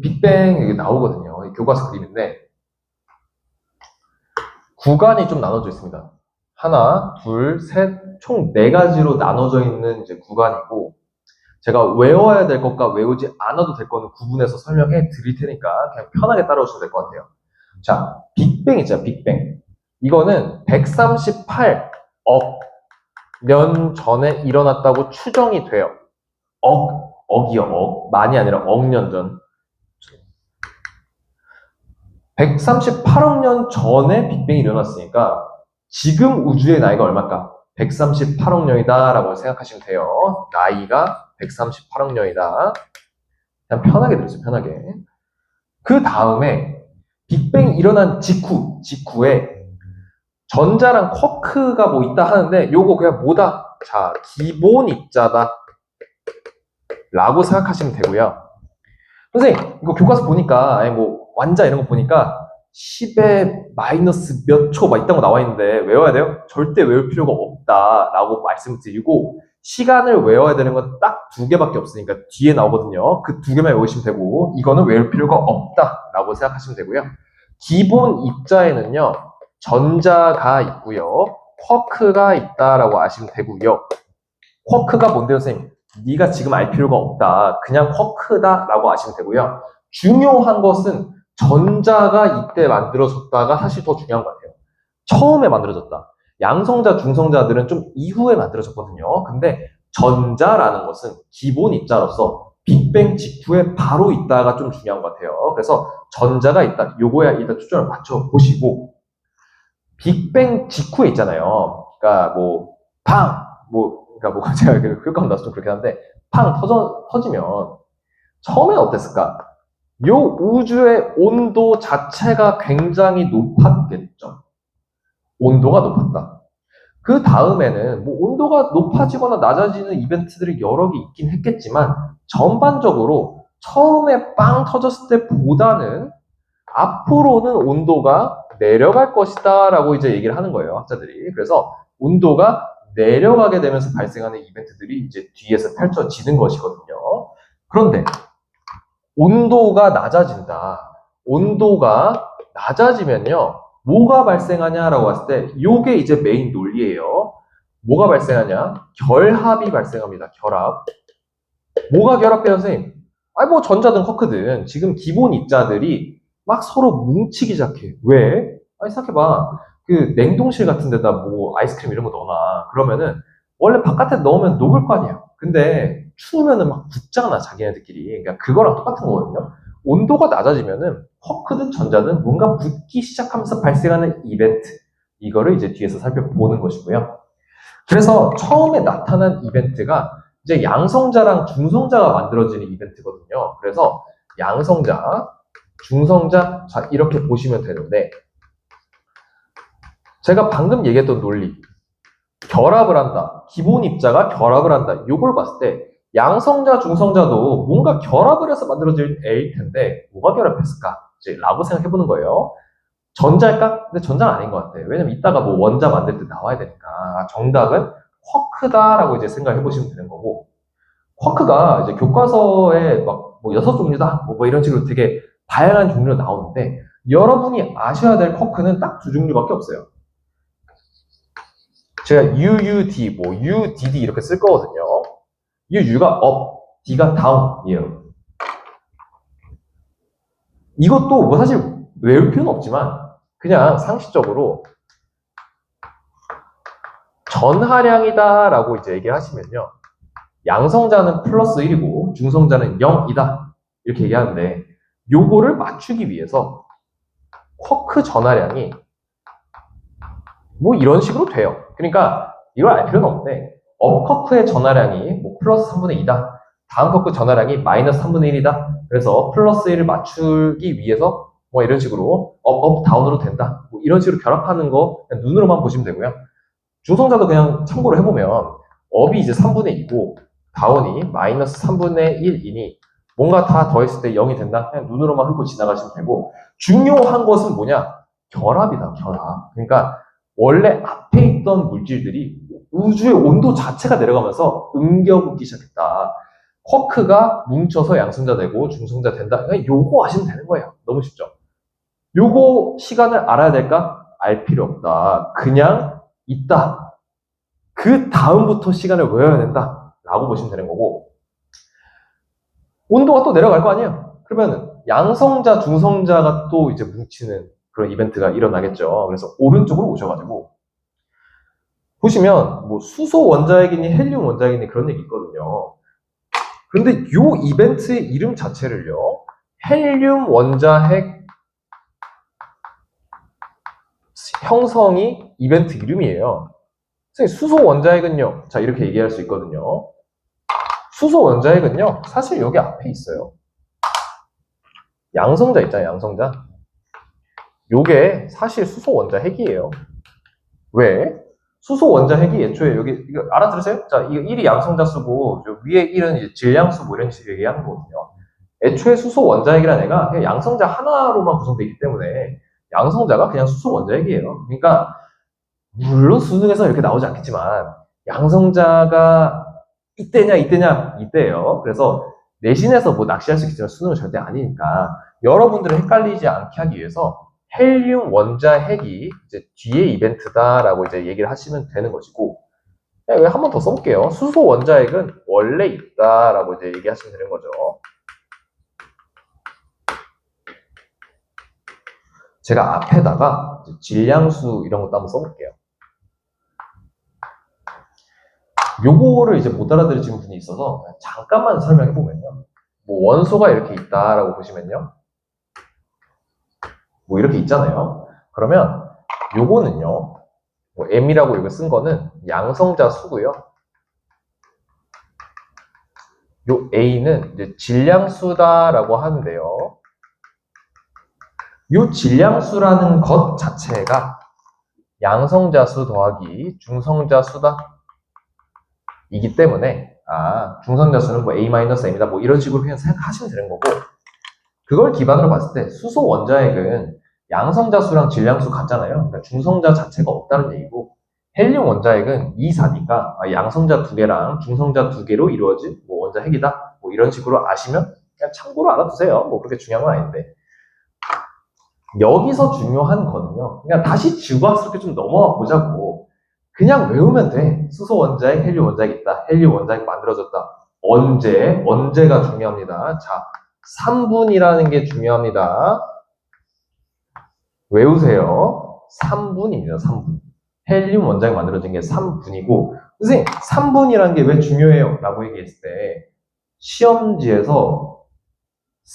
빅뱅 나오거든요. 교과서 그림인데 구간이 좀 나눠져 있습니다. 하나, 둘, 셋, 총 4가지로 나눠져 있는 이제 구간이고, 제가 외워야 될 것과 외우지 않아도 될 거는 구분해서 설명해 드릴 테니까 그냥 편하게 따라오시면 될 것 같아요. 자, 빅뱅 있잖아요, 빅뱅. 이거는 138억 년 전에 일어났다고 추정이 돼요. 억이요, 억. 많이 아니라 억 년 전. 138억 년 전에 빅뱅이 일어났으니까 지금 우주의 나이가 얼마일까? 138억 년이다 라고 생각하시면 돼요. 나이가 138억 년이다. 그냥 편하게 들으세요, 편하게. 그 다음에 빅뱅 일어난 직후에 전자랑 쿼크가 뭐 있다 하는데 요거 그냥 뭐다? 자, 기본 입자다 라고 생각하시면 되고요. 선생님, 이거 교과서 보니까, 뭐, 완자 이런 거 보니까, 10의 마이너스 몇 초 막 이딴 거 나와 있는데, 외워야 돼요? 절대 외울 필요가 없다. 라고 말씀드리고, 시간을 외워야 되는 건 딱 2개밖에 없으니까 뒤에 나오거든요. 그 2개만 외우시면 되고, 이거는 외울 필요가 없다. 라고 생각하시면 되고요. 기본 입자에는요, 전자가 있고요. 쿼크가 있다라고 아시면 되고요. 쿼크가 뭔데요, 선생님? 네가 지금 알 필요가 없다. 그냥 쿼크다 라고 아시면 되고요. 중요한 것은 전자가 이때 만들어졌다가 사실 더 중요한 것 같아요. 처음에 만들어졌다. 양성자, 중성자들은 좀 이후에 만들어졌거든요. 근데 전자라는 것은 기본 입자로서 빅뱅 직후에 바로 있다가 좀 중요한 것 같아요. 그래서 전자가 있다. 요거야 일단 초점을 맞춰 보시고, 빅뱅 직후에 있잖아요. 그러니까 뭐 그러니까 뭐 제가 효과음 나서 좀 그렇게 하는데 터지면 처음엔 어땠을까? 요 우주의 온도 자체가 굉장히 높았겠죠. 온도가 높았다. 그 다음에는 뭐 온도가 높아지거나 낮아지는 이벤트들이 여러 개 있긴 했겠지만 전반적으로 처음에 빵 터졌을 때보다는 앞으로는 온도가 내려갈 것이다 라고 이제 얘기를 하는 거예요, 학자들이. 그래서 온도가 내려가게 되면서 발생하는 이벤트들이 이제 뒤에서 펼쳐지는 것이거든요. 그런데 온도가 낮아진다. 온도가 낮아지면요, 뭐가 발생하냐라고 했을 때 이게 이제 메인 논리예요. 뭐가 발생하냐? 결합이 발생합니다. 결합. 뭐가 결합해요, 선생님? 뭐 전자든 쿼크든 지금 기본 입자들이 막 서로 뭉치기 시작해. 왜? 생각해봐. 그 냉동실 같은 데다 뭐 아이스크림 이런 거 넣어놔. 그러면은 원래 바깥에 넣으면 녹을 거 아니에요. 근데 추우면은 막 굳잖아, 자기네들끼리. 그러니까 그거랑 똑같은 거거든요. 온도가 낮아지면은 쿼크든 전자든 뭔가 붙기 시작하면서 발생하는 이벤트, 이거를 이제 뒤에서 살펴보는 것이고요. 그래서 처음에 나타난 이벤트가 이제 양성자랑 중성자가 만들어지는 이벤트거든요. 그래서 양성자, 중성자, 자, 이렇게 보시면 되는데, 제가 방금 얘기했던 논리, 결합을 한다. 기본 입자가 결합을 한다. 이걸 봤을 때 양성자, 중성자도 뭔가 결합을 해서 만들어질 A일 텐데 뭐가 결합했을까? 이제 라고 생각해보는 거예요. 전자일까? 근데 전자는 아닌 것 같아요. 왜냐면 이따가 뭐 원자 만들 때 나와야 되니까. 정답은 쿼크다라고 이제 생각해보시면 되는 거고, 쿼크가 이제 교과서에 막 뭐 6종류다 뭐 이런 식으로 되게 다양한 종류가 나오는데, 여러분이 아셔야 될 쿼크는 딱 2종류밖에 없어요. 제가 UUD, 뭐 UDD 이렇게 쓸 거거든요. U가 up, D가 down이에요. 이것도 뭐 사실 외울 필요는 없지만 그냥 상식적으로 전하량이다 라고 이제 얘기를 하시면요, 양성자는 플러스 1이고 중성자는 0이다 이렇게 얘기하는데, 요거를 맞추기 위해서 쿼크 전하량이 뭐 이런 식으로 돼요. 그러니까 이걸 알 필요는 없는데, 업 쿼크의 전하량이 뭐 플러스 3분의 2다, 다음 쿼크 전하량이 마이너스 3분의 1이다. 그래서 플러스 1을 맞추기 위해서 뭐 이런 식으로 업, 다운으로 된다. 뭐 이런 식으로 결합하는 거 그냥 눈으로만 보시면 되고요. 중성자도 그냥 참고로 해보면 업이 이제 3분의 2고 다운이 마이너스 3분의 1이니 뭔가 다 더했을 때 0이 된다. 그냥 눈으로만 훑고 지나가시면 되고, 중요한 것은 뭐냐? 결합이다, 결합. 그러니까 원래 앞에 있던 물질들이 우주의 온도 자체가 내려가면서 응겨붙기 시작했다. 쿼크가 뭉쳐서 양성자 되고 중성자 된다. 그냥 요거 아시면 되는 거예요. 너무 쉽죠? 요거 시간을 알아야 될까? 알 필요 없다. 그냥 있다. 그 다음부터 시간을 외워야 된다. 라고 보시면 되는 거고, 온도가 또 내려갈 거 아니에요? 그러면 양성자, 중성자가 또 이제 뭉치는 그런 이벤트가 일어나겠죠. 그래서 오른쪽으로 오셔가지고 보시면 뭐 수소 원자핵이니 헬륨 원자핵이니 그런 얘기 있거든요. 그런데 요 이벤트의 이름 자체를요, 헬륨 원자핵 형성이 이벤트 이름이에요. 수소 원자핵은요, 자 이렇게 얘기할 수 있거든요. 수소 원자핵은요, 사실 여기 앞에 있어요. 양성자 있잖아요, 양성자. 요게 사실 수소 원자핵이에요. 왜? 수소 원자핵이 애초에 여기, 이거 알아들으세요? 자, 이거 1이 양성자 수고, 위에 1은 이제 질량수 뭐 이런 식으로 얘기하는 거거든요. 애초에 수소 원자핵이라는 애가 그냥 양성자 하나로만 구성되어 있기 때문에 양성자가 그냥 수소 원자핵이에요. 그러니까, 물론 수능에서 이렇게 나오지 않겠지만, 양성자가 이때냐, 이때예요. 그래서 내신에서 뭐 낚시할 수 있겠지만 수능은 절대 아니니까, 여러분들을 헷갈리지 않게 하기 위해서 헬륨 원자핵이 이제 뒤에 이벤트다라고 이제 얘기를 하시면 되는 것이고, 한 번 더 써볼게요. 수소 원자핵은 원래 있다라고 이제 얘기하시면 되는 거죠. 제가 앞에다가 질량수 이런 것도 한번 써볼게요. 요거를 이제 못 알아들으시는 분이 있어서 잠깐만 설명해 보면요, 뭐 원소가 이렇게 있다라고 보시면요, 뭐 이렇게 있잖아요. 그러면 요거는요, 뭐 M이라고 이거 쓴 거는 양성자 수고요. 요 A는 이제 질량수다라고 하는데요. 요 질량수라는 것 자체가 양성자 수 더하기 중성자 수다 이기 때문에, 중성자 수는 뭐 A-M이다 뭐 이런 식으로 그냥 생각하시면 되는 거고, 그걸 기반으로 봤을 때 수소 원자핵은 양성자 수랑 질량수 같잖아요. 그러니까 중성자 자체가 없다는 얘기고, 헬륨 원자핵은 2, 4니까 양성자 2개랑 중성자 2개로 이루어진 뭐 원자핵이다. 뭐 이런 식으로 아시면 그냥 참고로 알아두세요. 뭐 그렇게 중요한 건 아닌데. 여기서 중요한 거는요, 그냥 다시 지구과학스럽게 좀 넘어가 보자고. 그냥 외우면 돼. 수소 원자핵, 헬륨 원자핵 있다. 헬륨 원자핵 만들어졌다. 언제가 중요합니다. 자, 3분이라는 게 중요합니다. 외우세요. 3분입니다. 3분. 헬륨 원자핵 만들어진 게 3분이고, 선생님 3분이라는 게 왜 중요해요? 라고 얘기했을 때 시험지에서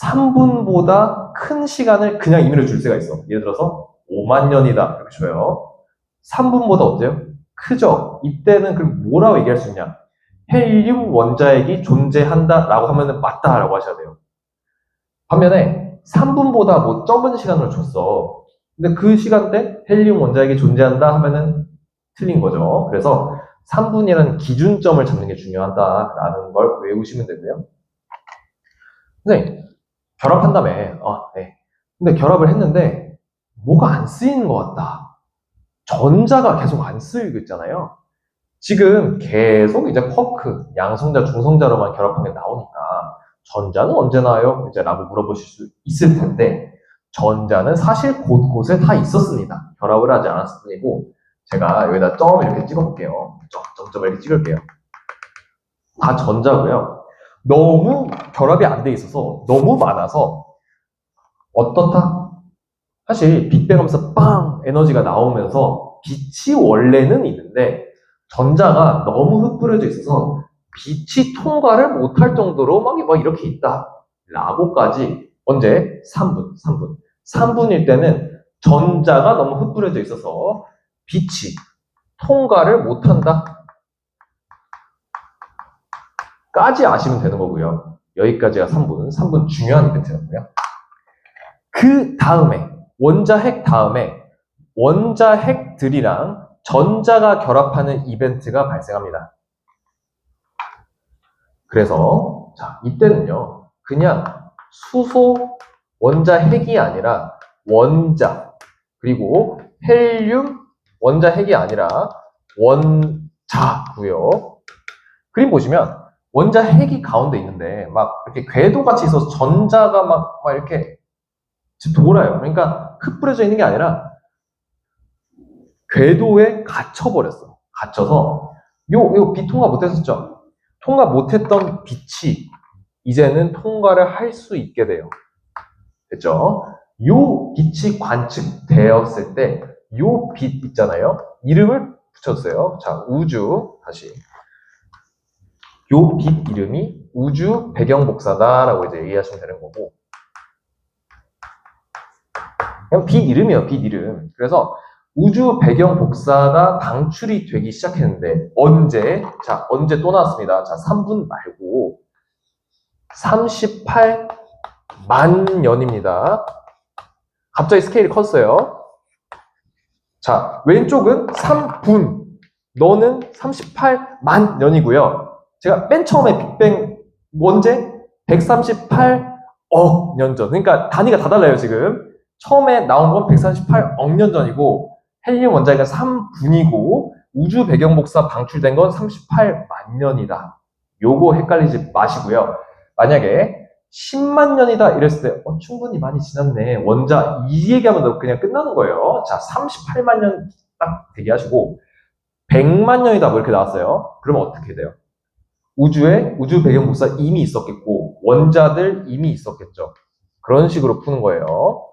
3분보다 큰 시간을 그냥 임의로 줄 수가 있어. 예를 들어서 5만 년이다 이렇게 줘요. 3분보다 어때요? 크죠? 이때는 그럼 뭐라고 얘기할 수 있냐? 헬륨 원자핵이 존재한다라고 하면은 맞다라고 하셔야 돼요. 반면에 3분보다 뭐 적은 시간을 줬어. 근데 그 시간대 헬륨 원자핵이 존재한다 하면은 틀린 거죠. 그래서 3분이라는 기준점을 잡는 게 중요하다라는 걸 외우시면 되고요. 선생님, 결합한다며. 네. 근데 결합을 했는데 뭐가 안 쓰이는 것 같다. 전자가 계속 안 쓰이고 있잖아요. 지금 계속 이제 쿼크, 양성자, 중성자로만 결합한 게 나오니까 전자는 언제 나와요? 이제 라고 물어보실 수 있을 텐데 전자는 사실 곳곳에 다 있었습니다. 결합을 하지 않았을 뿐이고 제가 여기다 점 이렇게 찍어볼게요. 점점 이렇게 찍을게요. 다 전자고요. 너무 결합이 안 돼 있어서 너무 많아서 어떻다? 사실 빅뱅 하면서 빵 에너지가 나오면서 빛이 원래는 있는데 전자가 너무 흩뿌려져 있어서 빛이 통과를 못할 정도로 막 이렇게 있다. 라고까지 언제? 3분일 때는 전자가 너무 흩뿌려져 있어서 빛이 통과를 못한다. 까지 아시면 되는 거고요. 여기까지가 3분 중요한 이벤트였고요. 그 다음에 원자핵 다음에 원자핵들이랑 전자가 결합하는 이벤트가 발생합니다. 그래서 자 이때는요 그냥 수소 원자핵이 아니라 원자 그리고 헬륨 원자핵이 아니라 원자고요. 그림 보시면 원자핵이 가운데 있는데 막 이렇게 궤도같이 있어서 전자가 막 이렇게 돌아요. 그러니까 흩뿌려져 있는 게 아니라 궤도에 갇혀버렸어. 갇혀서 요 빛 통과 못했었죠. 통과 못했던 빛이 이제는 통과를 할 수 있게 돼요. 됐죠? 요 빛이 관측되었을 때 요 빛 있잖아요. 이름을 붙였어요. 자, 우주 다시 요 빛 이름이 우주 배경 복사다라고 이제 얘기하시면 되는 거고 그냥 빛 이름이에요. 빛 이름. 그래서 우주 배경 복사가 방출이 되기 시작했는데 언제? 자, 언제 또 나왔습니다. 자, 3분 말고 38만 년입니다. 갑자기 스케일이 컸어요. 자, 왼쪽은 3분, 너는 38만 년이고요. 제가 맨 처음에 빅뱅 언제? 138억 년 전. 그러니까 단위가 다 달라요, 지금. 처음에 나온 건 138억 년 전이고 헬륨 원자핵은 3분이고 우주 배경 복사 방출된 건 38만 년이다. 요거 헷갈리지 마시고요. 만약에 10만 년이다 이랬을 때 충분히 많이 지났네. 원자 이 얘기하면 그냥 끝나는 거예요. 자, 38만 년 딱 대기하시고 100만 년이다 뭐 이렇게 나왔어요. 그러면 어떻게 돼요? 우주에 우주 배경 복사 이미 있었겠고 원자들 이미 있었겠죠. 그런 식으로 푸는 거예요.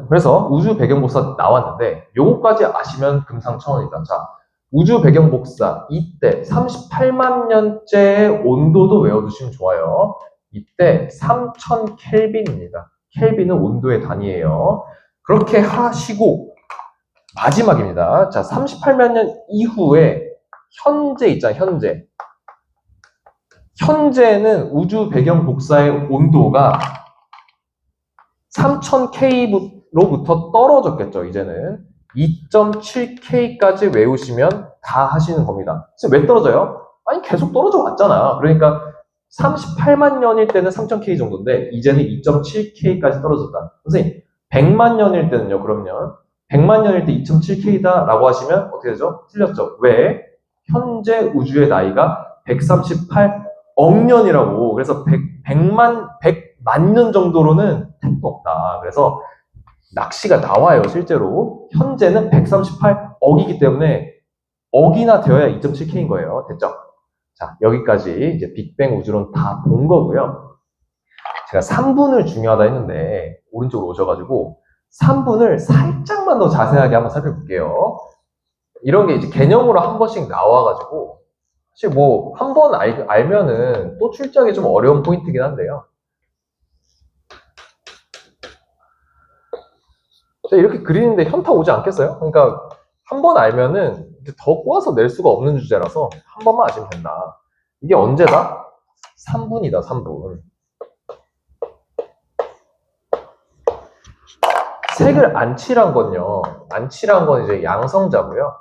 그래서 우주 배경 복사 나왔는데 요거까지 아시면 금상첨화이다. 자, 우주 배경 복사 이때 38만 년째의 온도도 외워두시면 좋아요. 이때 3000 켈빈입니다. 켈빈은 온도의 단위예요. 그렇게 하시고 마지막입니다. 자, 38만 년 이후에 현재 있잖아요. 현재는 우주 배경 복사의 온도가 3000K로부터 떨어졌겠죠, 이제는. 2.7K까지 외우시면 다 하시는 겁니다. 지금 왜 떨어져요? 아니, 계속 떨어져 왔잖아. 그러니까 38만 년일 때는 3000K 정도인데, 이제는 2.7K까지 떨어졌다. 선생님, 100만 년일 때는요, 그러면 100만 년일 때 2.7K다 라고 하시면 어떻게 되죠? 틀렸죠. 왜? 현재 우주의 나이가 138억 년이라고. 그래서 100만 년 정도로는 택도 없다. 그래서 낚시가 나와요, 실제로. 현재는 138억이기 때문에 억이나 되어야 2.7K인 거예요. 됐죠? 자, 여기까지 이제 빅뱅 우주론 다 본 거고요. 제가 3분을 중요하다 했는데 오른쪽으로 오셔가지고 3분을 살짝만 더 자세하게 한번 살펴볼게요. 이런 게 이제 개념으로 한 번씩 나와가지고 사실 뭐 한 번 알면은 또 출제하기 좀 어려운 포인트긴 한데요. 이렇게 그리는데 현타 오지 않겠어요? 그러니까 한 번 알면은 이제 더 꼬아서 낼 수가 없는 주제라서 한 번만 아시면 된다. 이게 언제다? 3분이다, 3분. 색을 안 칠한 건요. 안 칠한 건 이제 양성자고요.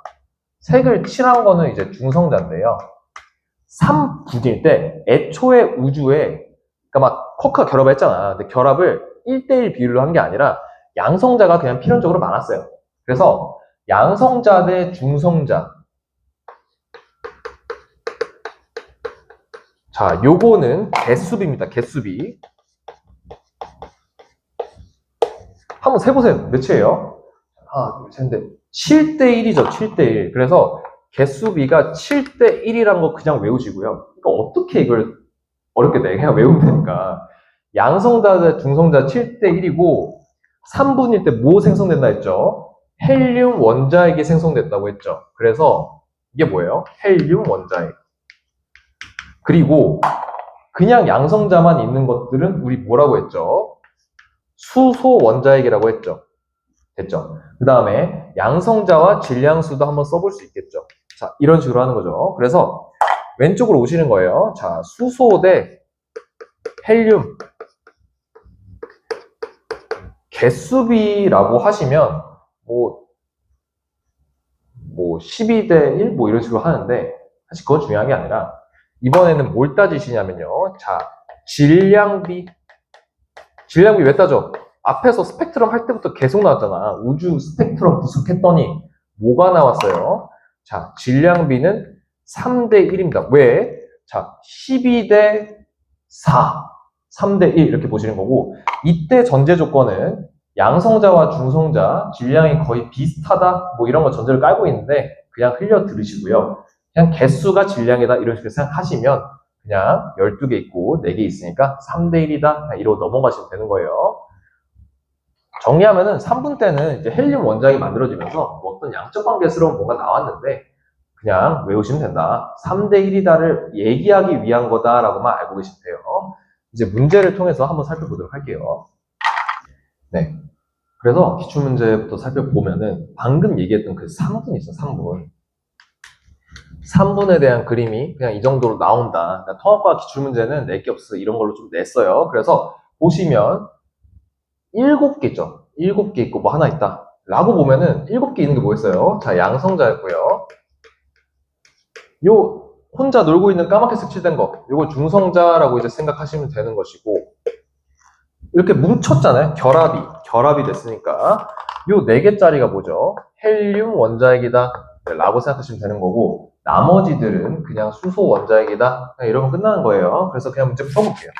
색을 칠한 거는 이제 중성자인데요. 3분일 때 애초에 우주에 그러니까 막 쿼크가 결합을 했잖아. 근데 결합을 1대1 비율로 한 게 아니라 양성자가 그냥 필연적으로 많았어요. 그래서 양성자 대 중성자. 자, 요거는 개수비입니다. 개수비. 한번 세보세요. 몇이에요? 하나, 둘, 셋, 넷. 7대1이죠. 7대1. 그래서 개수비가 7대1이란 거 그냥 외우시고요. 그러니까 어떻게 이걸 어렵게 내? 그냥 외우면 되니까. 양성자 대 중성자 7대1이고 3분일 때 뭐 생성된다 했죠? 헬륨 원자액이 생성됐다고 했죠. 그래서 이게 뭐예요? 헬륨 원자액. 그리고 그냥 양성자만 있는 것들은 우리 뭐라고 했죠? 수소 원자액이라고 했죠. 됐죠? 그 다음에 양성자와 질량수도 한번 써볼 수 있겠죠. 자, 이런 식으로 하는 거죠. 그래서 왼쪽으로 오시는 거예요. 자, 수소 대 헬륨. 개수비라고 하시면 뭐 12대 1 뭐 이런 식으로 하는데 사실 그건 중요한 게 아니라 이번에는 뭘 따지시냐면요. 자, 질량비. 질량비 왜 따져? 앞에서 스펙트럼 할 때부터 계속 나왔잖아. 우주 스펙트럼 분석했더니 뭐가 나왔어요? 자, 질량비는 3대 1입니다. 왜? 자, 12대 4. 3대 1 이렇게 보시는 거고 이때 전제 조건은 양성자와 중성자 질량이 거의 비슷하다 뭐 이런 거 전제를 깔고 있는데 그냥 흘려 들으시고요. 그냥 개수가 질량이다 이런 식으로 생각하시면 그냥 12개 있고 4개 있으니까 3대 1이다 이러고 넘어가시면 되는 거예요. 정리하면은 3분 때는 이제 헬륨 원자액이 만들어지면서 뭐 어떤 양적 관계스러운 뭔가 나왔는데 그냥 외우시면 된다. 3대 1이다를 얘기하기 위한 거다라고만 알고 계시면 돼요. 이제 문제를 통해서 한번 살펴보도록 할게요. 네. 그래서 기출문제부터 살펴보면은 방금 얘기했던 그 3분 있어, 3분. 3분에 대한 그림이 그냥 이 정도로 나온다. 그러니까 통합과 기출문제는 낼 게 없어. 이런 걸로 좀 냈어요. 그래서 보시면 7개 있죠. 7개 있고 뭐 하나 있다. 라고 보면은 7개 있는 게 뭐 있어요? 자, 양성자였고요. 요 혼자 놀고 있는 까맣게 색칠된 거, 요거 중성자라고 이제 생각하시면 되는 것이고, 이렇게 뭉쳤잖아요. 결합이 됐으니까. 요 4개짜리가 뭐죠? 헬륨 원자액이다. 라고 생각하시면 되는 거고, 나머지들은 그냥 수소 원자액이다. 그냥 이러면 끝나는 거예요. 그래서 그냥 문제 풀어볼게요.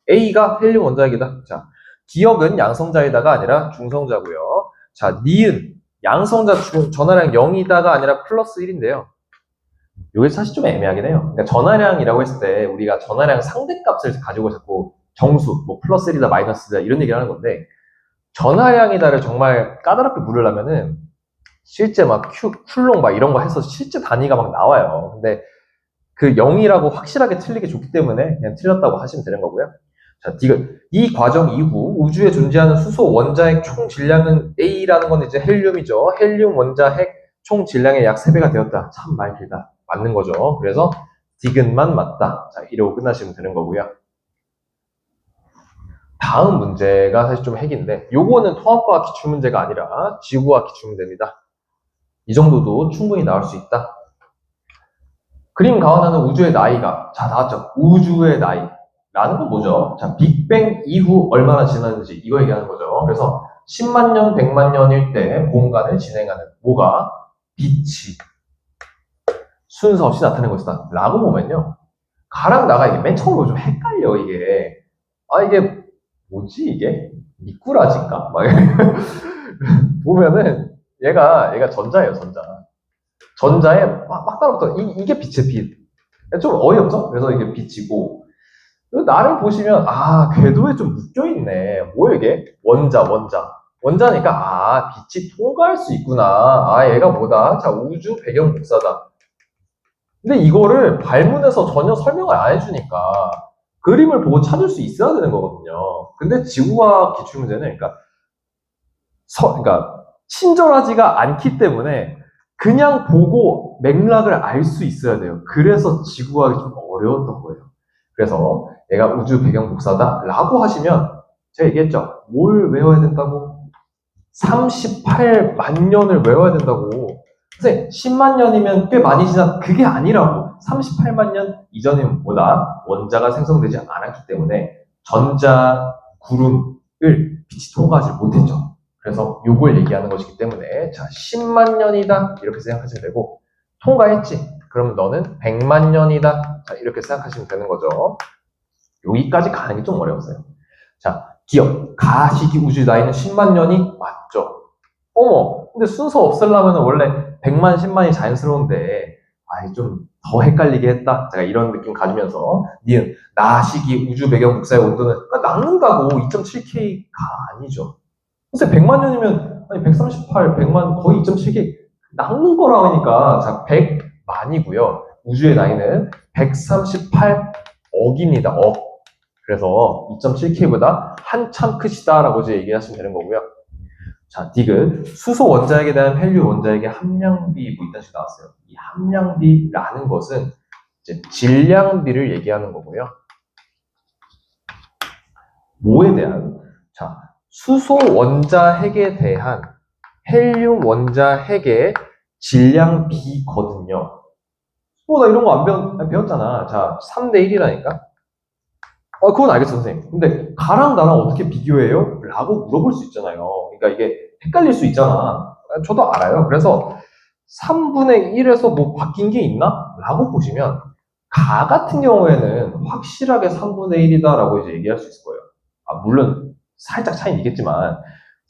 A가 헬륨 원자액이다. 자, 기억은 양성자에다가 아니라 중성자고요. 자, 니은 양성자 전하량 0이다가 아니라 플러스 1인데요. 이게 사실 좀 애매하긴 해요. 그러니까 전하량이라고 했을 때 우리가 전하량 상대값을 가지고 자꾸 정수, 뭐 플러스 1이다, 마이너스 1이다 이런 얘기를 하는 건데 전하량이다를 정말 까다롭게 물으려면은 실제 막 쿨롱 막 이런 거 해서 실제 단위가 막 나와요. 근데 그 0이라고 확실하게 틀리기 좋기 때문에 그냥 틀렸다고 하시면 되는 거고요. 자, 이 과정 이후 우주에 존재하는 수소 원자핵 총 질량은 A라는 건 이제 헬륨이죠. 헬륨 원자핵 총 질량의 약 3배가 되었다. 참 말 길다. 맞는 거죠. 그래서 디귿만 맞다. 자, 이러고 끝나시면 되는 거고요. 다음 문제가 사실 좀 핵인데 요거는 통합과학 기출문제가 아니라 지구과학 기출문제입니다. 이 정도도 충분히 나올 수 있다. 그림 가원하는 우주의 나이가 자 나왔죠. 우주의 나이 라는 건 뭐죠? 자, 빅뱅 이후 얼마나 지났는지 이거 얘기하는 거죠. 그래서 10만 년, 100만 년일 때 공간을 진행하는 뭐가? 빛이 순서 없이 나타낸 것이다. 라고 보면요. 가랑 나가 이게 맨 처음 보면 좀 헷갈려 이게. 아 이게 뭐지 이게? 미꾸라지인가? 막 보면은 얘가 전자예요 전자. 전자에 막 따라붙어. 이게 빛의 빛. 좀 어이없죠? 그래서 이게 빛이고 나를 보시면 궤도에 좀 묶여있네. 뭐야 이게? 원자니까 빛이 통과할 수 있구나. 얘가 뭐다? 자, 우주 배경 복사다. 근데 이거를 발문에서 전혀 설명을 안 해주니까 그림을 보고 찾을 수 있어야 되는 거거든요. 근데 지구과학 기출문제는 그러니까 그러니까 친절하지가 않기 때문에 그냥 보고 맥락을 알 수 있어야 돼요. 그래서 지구과학이 좀 어려웠던 거예요. 그래서 얘가 우주 배경 복사다 라고 하시면 제가 얘기했죠. 뭘 외워야 된다고? 38만 년을 외워야 된다고. 선생님 10만 년이면 꽤 많이 지난 그게 아니라고. 38만 년 이전이면 보다 원자가 생성되지 않았기 때문에 전자, 구름을 빛이 통과하지 못했죠. 그래서 요걸 얘기하는 것이기 때문에 자 10만 년이다 이렇게 생각하시면 되고 통과했지? 그럼 너는 100만 년이다. 자 이렇게 생각하시면 되는 거죠. 여기까지 가는 게 좀 어려웠어요. 자 기억, 가시기 우주 나이는 10만 년이 맞죠? 어머, 근데 순서 없애려면 원래 100만, 10만이 자연스러운데 아이 좀 더 헷갈리게 했다. 제가 이런 느낌 가지면서 니은 나시기 우주 배경 복사의 온도는 낚는다고 2.7K가 아니죠. 글쎄 100만 년이면 아니 138, 100만 거의 2.7K 낚는 거라고 하니까 자 100만이고요. 우주의 나이는 138억입니다. 억. 그래서 2.7K보다 한참 크시다라고 이제 얘기하시면 되는 거고요. 자, 디귿. 수소 원자핵에 대한 헬륨 원자핵의 함량비 뭐 이딴 식으로 나왔어요. 이 함량비라는 것은 이제 질량비를 얘기하는 거고요. 뭐에 대한? 자, 수소 원자핵에 대한 헬륨 원자핵의 질량비거든요. 나 이런 거 안 배웠잖아. 자, 3대 1이라니까? 그건 알겠어, 선생님. 근데 가랑 나랑 어떻게 비교해요? 라고 물어볼 수 있잖아요. 그러니까 이게 헷갈릴 수 있잖아. 저도 알아요. 그래서 3분의 1에서 뭐 바뀐 게 있나? 라고 보시면 가 같은 경우에는 확실하게 3분의 1이다 라고 이제 얘기할 수 있을 거예요. 물론 살짝 차이는 있겠지만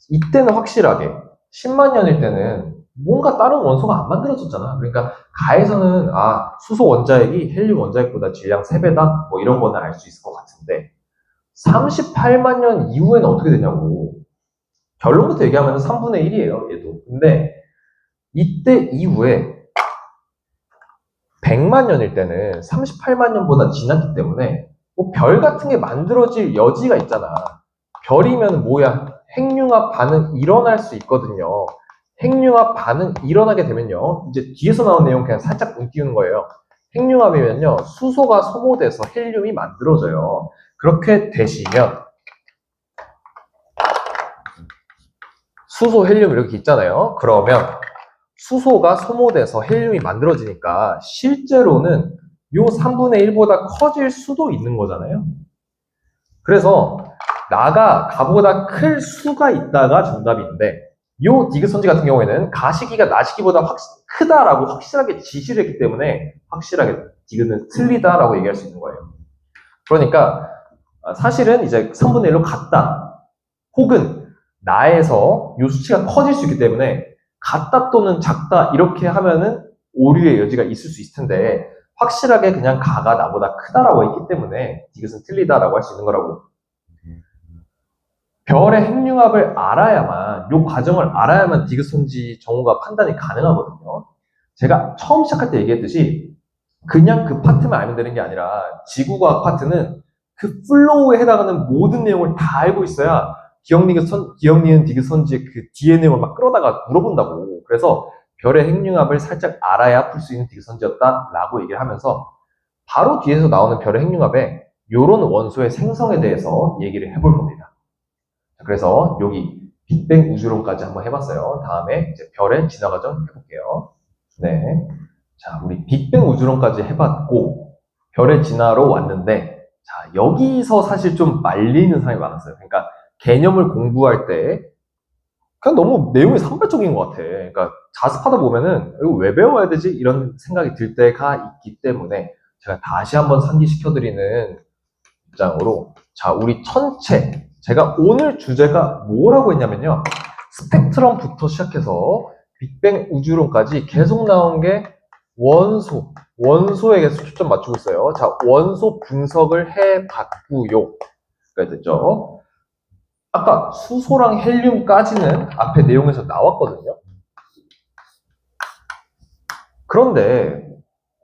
이때는 확실하게 10만 년일 때는 뭔가 다른 원소가 안 만들어졌잖아. 그러니까 가에서는 수소 원자핵이 헬륨 원자핵보다 질량 3배다 뭐 이런 거는 알 수 있을 것 같은데 38만 년 이후에는 어떻게 되냐고. 결론부터 얘기하면 3분의 1이에요 얘도. 근데 이때 이후에 100만 년일 때는 38만 년보다 지났기 때문에 뭐 별 같은 게 만들어질 여지가 있잖아. 별이면 뭐야? 핵융합 반응 일어날 수 있거든요. 핵융합 반응 일어나게 되면요. 이제 뒤에서 나온 내용 그냥 살짝 띄우는 거예요. 핵융합이면요. 수소가 소모돼서 헬륨이 만들어져요. 그렇게 되시면 수소, 헬륨 이렇게 있잖아요. 그러면 수소가 소모돼서 헬륨이 만들어지니까 실제로는 요 3분의 1보다 커질 수도 있는 거잖아요. 그래서 나가 가보다 클 수가 있다가 정답인데 요 디귿선지 같은 경우에는 가시기가 나시기보다 크다라고 확실하게 지시를 했기 때문에 확실하게 디귿은 틀리다라고 얘기할 수 있는 거예요. 그러니까 사실은 이제 3분의 1로 같다 혹은 나에서 요 수치가 커질 수 있기 때문에 같다 또는 작다 이렇게 하면은 오류의 여지가 있을 수 있을 텐데 확실하게 그냥 가가 나보다 크다라고 했기 때문에 디귿은 틀리다라고 할 수 있는 거라고. 별의 핵융합을 알아야만, 요 과정을 알아야만 디귿선지 정오가 판단이 가능하거든요. 제가 처음 시작할 때 얘기했듯이 그냥 그 파트만 알면 되는 게 아니라 지구과학 파트는 그 플로우에 해당하는 모든 내용을 다 알고 있어야 기억 니은 디귿선지의 그 뒤에 내용을 막 끌어다가 물어본다고. 그래서 별의 핵융합을 살짝 알아야 풀 수 있는 디귿선지였다라고 얘기를 하면서 바로 뒤에서 나오는 별의 핵융합에 요런 원소의 생성에 대해서 얘기를 해볼 겁니다. 그래서 여기 빅뱅 우주론까지 한번 해봤어요. 다음에 이제 별의 진화 과정 해볼게요. 네. 자, 우리 빅뱅 우주론까지 해봤고, 별의 진화로 왔는데, 자, 여기서 사실 좀 말리는 사람이 많았어요. 그러니까 개념을 공부할 때, 그냥 너무 내용이 산발적인 것 같아. 그러니까 자습하다 보면은, 이거 왜 배워야 되지? 이런 생각이 들 때가 있기 때문에, 제가 다시 한번 상기시켜드리는 입장으로, 자, 우리 천체, 제가 오늘 주제가 뭐라고 했냐면요. 스펙트럼부터 시작해서 빅뱅 우주론까지 계속 나온 게 원소에게 초점 맞추고 있어요. 자, 원소 분석을 해봤고요. 그러니까 됐죠. 아까 수소랑 헬륨까지는 앞에 내용에서 나왔거든요. 그런데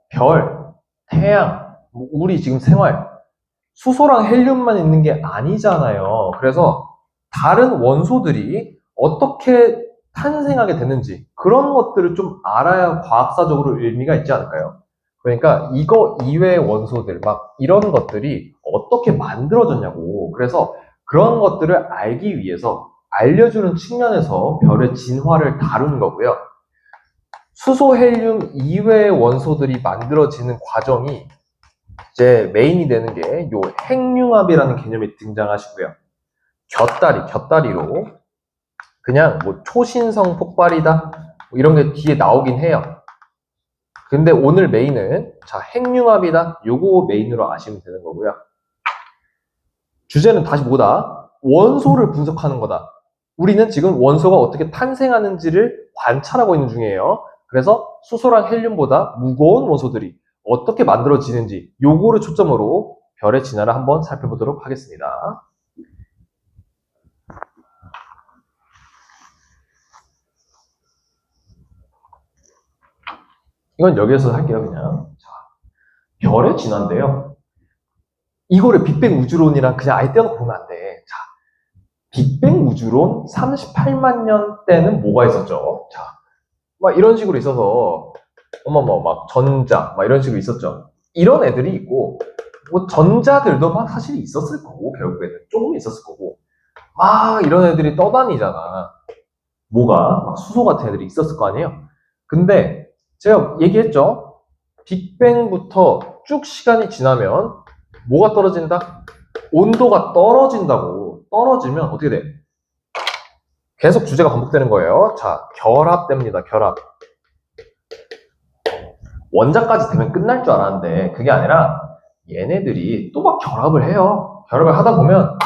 별, 태양, 우리 지금 생활, 수소랑 헬륨만 있는 게 아니잖아요. 그래서 다른 원소들이 어떻게 탄생하게 됐는지 그런 것들을 좀 알아야 과학사적으로 의미가 있지 않을까요? 그러니까 이거 이외의 원소들 막 이런 것들이 어떻게 만들어졌냐고. 그래서 그런 것들을 알기 위해서 알려주는 측면에서 별의 진화를 다루는 거고요. 수소, 헬륨 이외의 원소들이 만들어지는 과정이 이제 메인이 되는 게 요 핵융합이라는 개념이 등장하시고요. 곁다리로 그냥 뭐 초신성 폭발이다 뭐 이런 게 뒤에 나오긴 해요. 근데 오늘 메인은 자 핵융합이다 요거 메인으로 아시면 되는 거고요. 주제는 다시 뭐다? 원소를 분석하는 거다. 우리는 지금 원소가 어떻게 탄생하는지를 관찰하고 있는 중이에요. 그래서 수소랑 헬륨보다 무거운 원소들이 어떻게 만들어지는지 요거를 초점으로 별의 진화를 한번 살펴보도록 하겠습니다. 이건 여기에서 할게요, 그냥. 자, 별의 진화인데요. 이거를 빅뱅 우주론이랑 그냥 아예 떼어놓고 보면 안 돼. 자, 빅뱅 우주론 38만 년 때는 뭐가 있었죠? 자, 막 이런 식으로 있어서, 막 전자, 막 이런 식으로 있었죠. 이런 애들이 있고, 뭐 전자들도 막 사실 있었을 거고, 결국에는 조금 있었을 거고, 막 이런 애들이 떠다니잖아. 뭐가? 막 수소 같은 애들이 있었을 거 아니에요? 근데 제가 얘기했죠? 빅뱅부터 쭉 시간이 지나면 뭐가 떨어진다? 온도가 떨어진다고. 떨어지면 어떻게 돼? 계속 주제가 반복되는 거예요. 자, 결합됩니다. 결합. 원자까지 되면 끝날 줄 알았는데 그게 아니라 얘네들이 또 막 결합을 해요. 결합을 하다 보면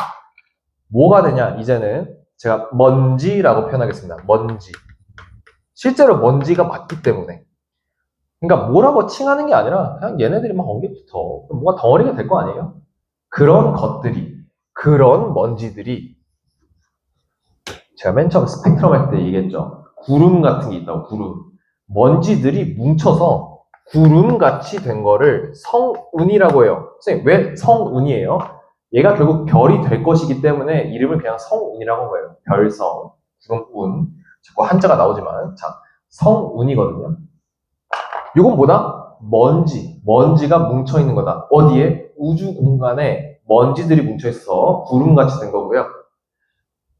뭐가 되냐? 이제는 제가 먼지라고 표현하겠습니다. 먼지. 실제로 먼지가 맞기 때문에. 그러니까 뭐라고 칭하는 게 아니라 그냥 얘네들이 막 엉겨 붙어. 그럼 뭔가 덩어리가 될 거 아니에요? 그런 것들이, 그런 먼지들이 제가 맨 처음 스펙트럼 할 때 얘기했죠. 구름 같은 게 있다고, 구름. 먼지들이 뭉쳐서 구름같이 된 거를 성운이라고 해요. 선생님, 왜 성운이에요? 얘가 결국 별이 될 것이기 때문에 이름을 그냥 성운이라고 한 거예요. 별성, 구름운. 자꾸 한자가 나오지만, 자, 성운이거든요. 이건 뭐다? 먼지. 먼지가 뭉쳐있는 거다. 어디에? 우주 공간에 먼지들이 뭉쳐있어서 구름같이 된 거고요.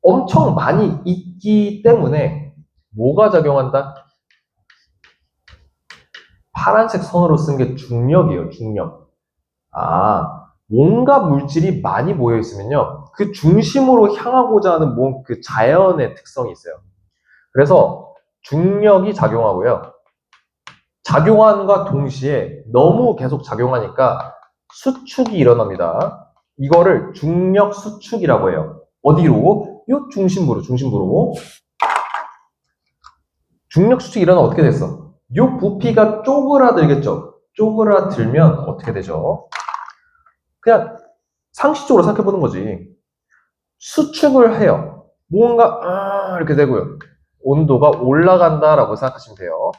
엄청 많이 있기 때문에 뭐가 작용한다? 파란색 선으로 쓴 게 중력이에요. 중력. 아, 뭔가 물질이 많이 모여 있으면요. 그 중심으로 향하고자 하는 그 자연의 특성이 있어요. 그래서 중력이 작용하고요. 작용함과 동시에 너무 계속 작용하니까 수축이 일어납니다. 이거를 중력 수축이라고 해요. 어디로? 요 중심부로. 중력 수축이 일어나면 어떻게 됐어? 요 부피가 쪼그라들겠죠? 쪼그라들면 어떻게 되죠? 그냥 상식적으로 생각해보는 거지. 수축을 해요. 뭔가 이렇게 되고요. 온도가 올라간다라고 생각하시면 돼요.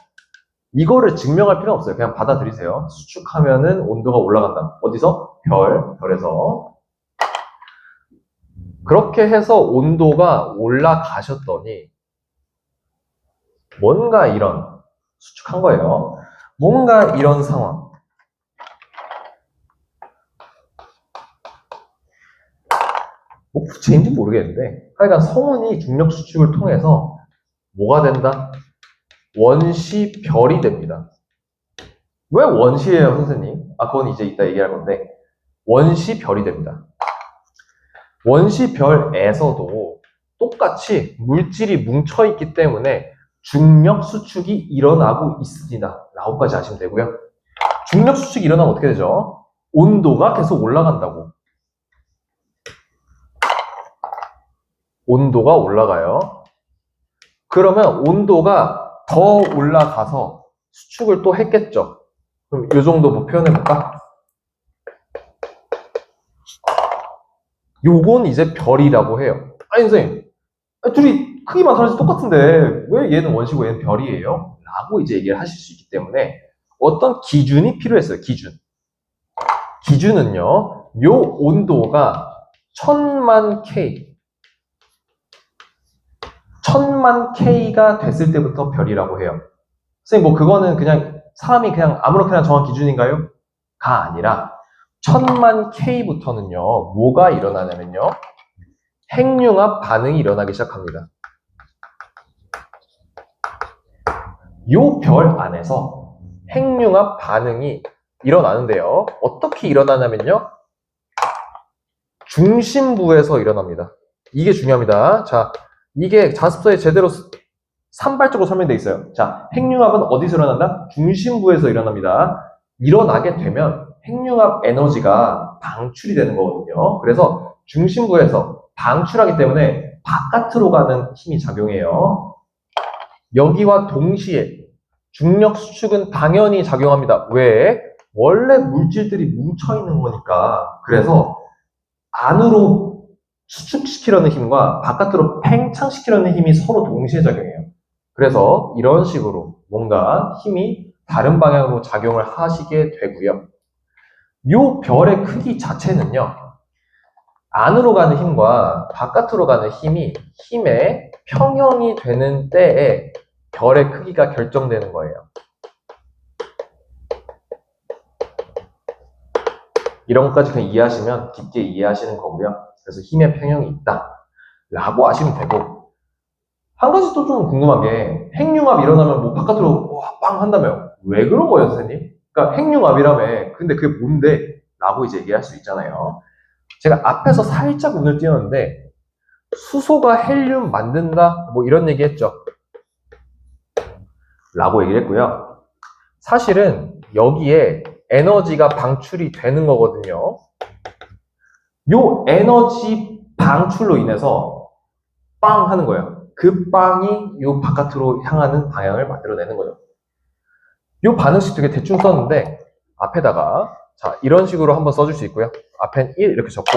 이거를 증명할 필요는 없어요. 그냥 받아들이세요. 수축하면은 온도가 올라간다. 어디서? 별에서. 그렇게 해서 온도가 올라가셨더니 뭔가 이런 수축한 거예요. 뭔가 이런 상황. 뭐 구체인지 모르겠는데 하여간 성운이 중력 수축을 통해서 뭐가 된다? 원시별이 됩니다. 왜 원시예요, 선생님? 아, 그건 이제 이따 얘기할 건데 원시별이 됩니다. 원시별에서도 똑같이 물질이 뭉쳐있기 때문에 중력 수축이 일어나고 있습니다. 라고까지 아시면 되고요. 중력 수축이 일어나면 어떻게 되죠? 온도가 계속 올라간다고. 온도가 올라가요. 그러면 온도가 더 올라가서 수축을 또 했겠죠. 그럼 이 정도 뭐 표현해볼까? 요건 이제 별이라고 해요. 아니, 선생님. 둘이 크기만 다르지 똑같은데 왜 얘는 원시고 얘는 별이에요? 라고 이제 얘기를 하실 수 있기 때문에 어떤 기준이 필요했어요. 기준은요. 요 온도가 1000만 K 1000만 K가 됐을 때부터 별이라고 해요. 선생님, 뭐 그거는 그냥 사람이 그냥 아무렇게나 정한 기준인가요? 가 아니라 1000만 K부터는요, 뭐가 일어나냐면요, 핵융합 반응이 일어나기 시작합니다. 요 별 안에서 핵융합 반응이 일어나는데요. 어떻게 일어나냐면요, 중심부에서 일어납니다. 이게 중요합니다. 자, 이게 자습서에 제대로 산발적으로 설명되어 있어요. 자, 핵융합은 어디서 일어난다? 중심부에서 일어납니다. 일어나게 되면 핵융합 에너지가 방출이 되는 거거든요. 그래서 중심부에서 방출하기 때문에 바깥으로 가는 힘이 작용해요. 여기와 동시에 중력 수축은 당연히 작용합니다. 왜? 원래 물질들이 뭉쳐있는 거니까. 그래서 안으로 수축시키려는 힘과 바깥으로 팽창시키려는 힘이 서로 동시에 작용해요. 그래서 이런 식으로 뭔가 힘이 다른 방향으로 작용을 하시게 되고요. 요 별의 크기 자체는요, 안으로 가는 힘과 바깥으로 가는 힘이 힘의 평형이 되는 때에 별의 크기가 결정되는 거예요. 이런 것까지 그냥 이해하시면 깊게 이해하시는 거고요. 그래서 힘의 평형이 있다 라고 아시면 되고, 한 가지 또 좀 궁금한 게, 핵융합 일어나면 뭐 바깥으로 빵 한다며. 왜 그런 거예요, 선생님? 그러니까 핵융합이라며. 근데 그게 뭔데? 라고 이제 얘기할 수 있잖아요. 제가 앞에서 살짝 운을 띄웠는데, 수소가 헬륨 만든다? 뭐 이런 얘기 했죠. 라고 얘기를 했고요. 사실은 여기에 에너지가 방출이 되는 거거든요. 요 에너지 방출로 인해서 빵 하는 거예요. 그 빵이 요 바깥으로 향하는 방향을 만들어내는 거죠. 요 반응식 되게 대충 썼는데, 앞에다가 자 이런 식으로 한번 써줄 수 있고요. 앞엔 1 이렇게 적고,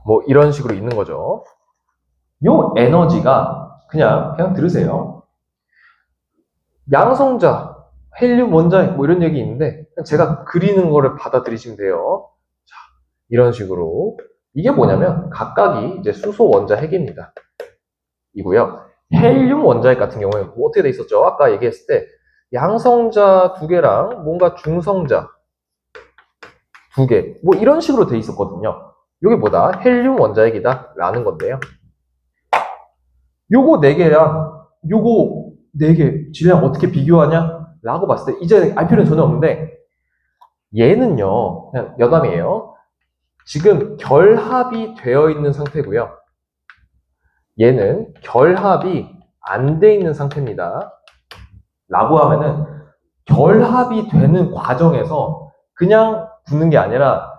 뭐 이런 식으로 있는 거죠. 요 에너지가 그냥 들으세요. 양성자, 헬륨 원자핵 뭐 이런 얘기 있는데, 제가 그리는 거를 받아들이시면 돼요. 자, 이런 식으로. 이게 뭐냐면 각각이 이제 수소 원자핵입니다. 이고요. 헬륨 원자핵 같은 경우에는 뭐 어떻게 돼 있었죠? 아까 얘기했을 때 양성자 2개랑 뭔가 중성자 2개 뭐 이런 식으로 돼 있었거든요. 이게 뭐다? 헬륨 원자핵이다 라는 건데요. 요거 4개랑 요거 4개 질량 어떻게 비교하냐? 라고 봤을 때 이제 알 필요는 전혀 없는데, 얘는요 그냥 여담이에요. 지금 결합이 되어 있는 상태고요. 얘는 결합이 안 돼 있는 상태입니다. 라고 하면은 결합이 되는 과정에서 그냥 붙는 게 아니라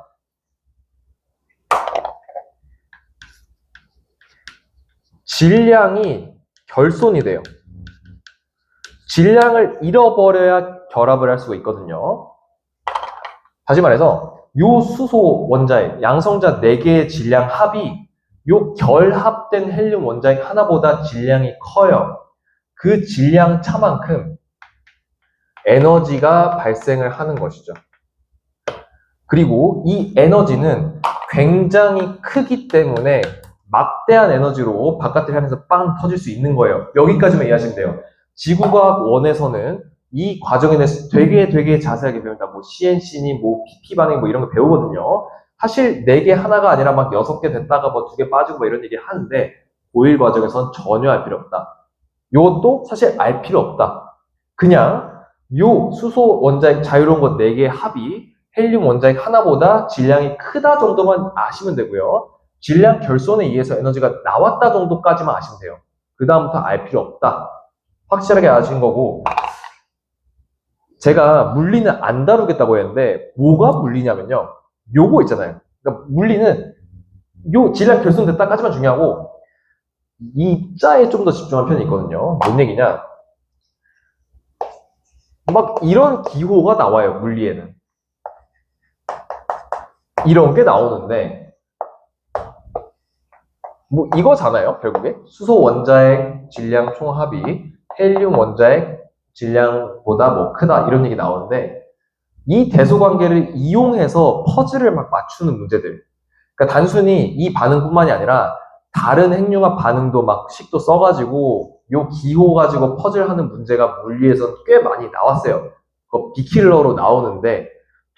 질량이 결손이 돼요. 질량을 잃어버려야 결합을 할 수가 있거든요. 다시 말해서 요 수소 원자핵, 양성자 4개의 질량 합이 요 결합된 헬륨 원자핵 하나보다 질량이 커요. 그 질량 차만큼 에너지가 발생을 하는 것이죠. 그리고 이 에너지는 굉장히 크기 때문에 막대한 에너지로 바깥을 향해서 빵 터질 수 있는 거예요. 여기까지만 이해하시면 돼요. 지구과학 1에서는 이 과정에 대해서 되게 자세하게 배운다. 뭐 CNC니 뭐 PP 반응 뭐 이런 거 배우거든요. 사실 4개 하나가 아니라 막 6개 됐다가 뭐 2개 빠지고 뭐 이런 얘기 하는데, 고일 과정에선 전혀 알 필요 없다. 요것도 사실 알 필요 없다. 그냥 요 수소 원자핵 자유로운 것 4개의 합이 헬륨 원자핵 하나보다 질량이 크다 정도만 아시면 되고요. 질량 결손에 의해서 에너지가 나왔다 정도까지만 아시면 돼요. 그 다음부터 알 필요 없다. 확실하게 아신 거고, 제가 물리는 안 다루겠다고 했는데 뭐가 물리냐면요, 요거 있잖아요. 그러니까 물리는 요 질량 결손됐다까지만 중요하고, 이 자에 좀 더 집중한 편이 있거든요. 뭔 얘기냐, 막 이런 기호가 나와요. 물리에는 이런 게 나오는데, 뭐 이거잖아요. 결국에 수소 원자핵 질량 총합이 헬륨 원자핵 질량보다 뭐 크다 이런 얘기 나오는데, 이 대소관계를 이용해서 퍼즐을 막 맞추는 문제들, 그러니까 단순히 이 반응뿐만이 아니라 다른 핵융합 반응도 막 식도 써가지고 요 기호 가지고 퍼즐하는 문제가 물리에선 꽤 많이 나왔어요. 그거 비킬러로 나오는데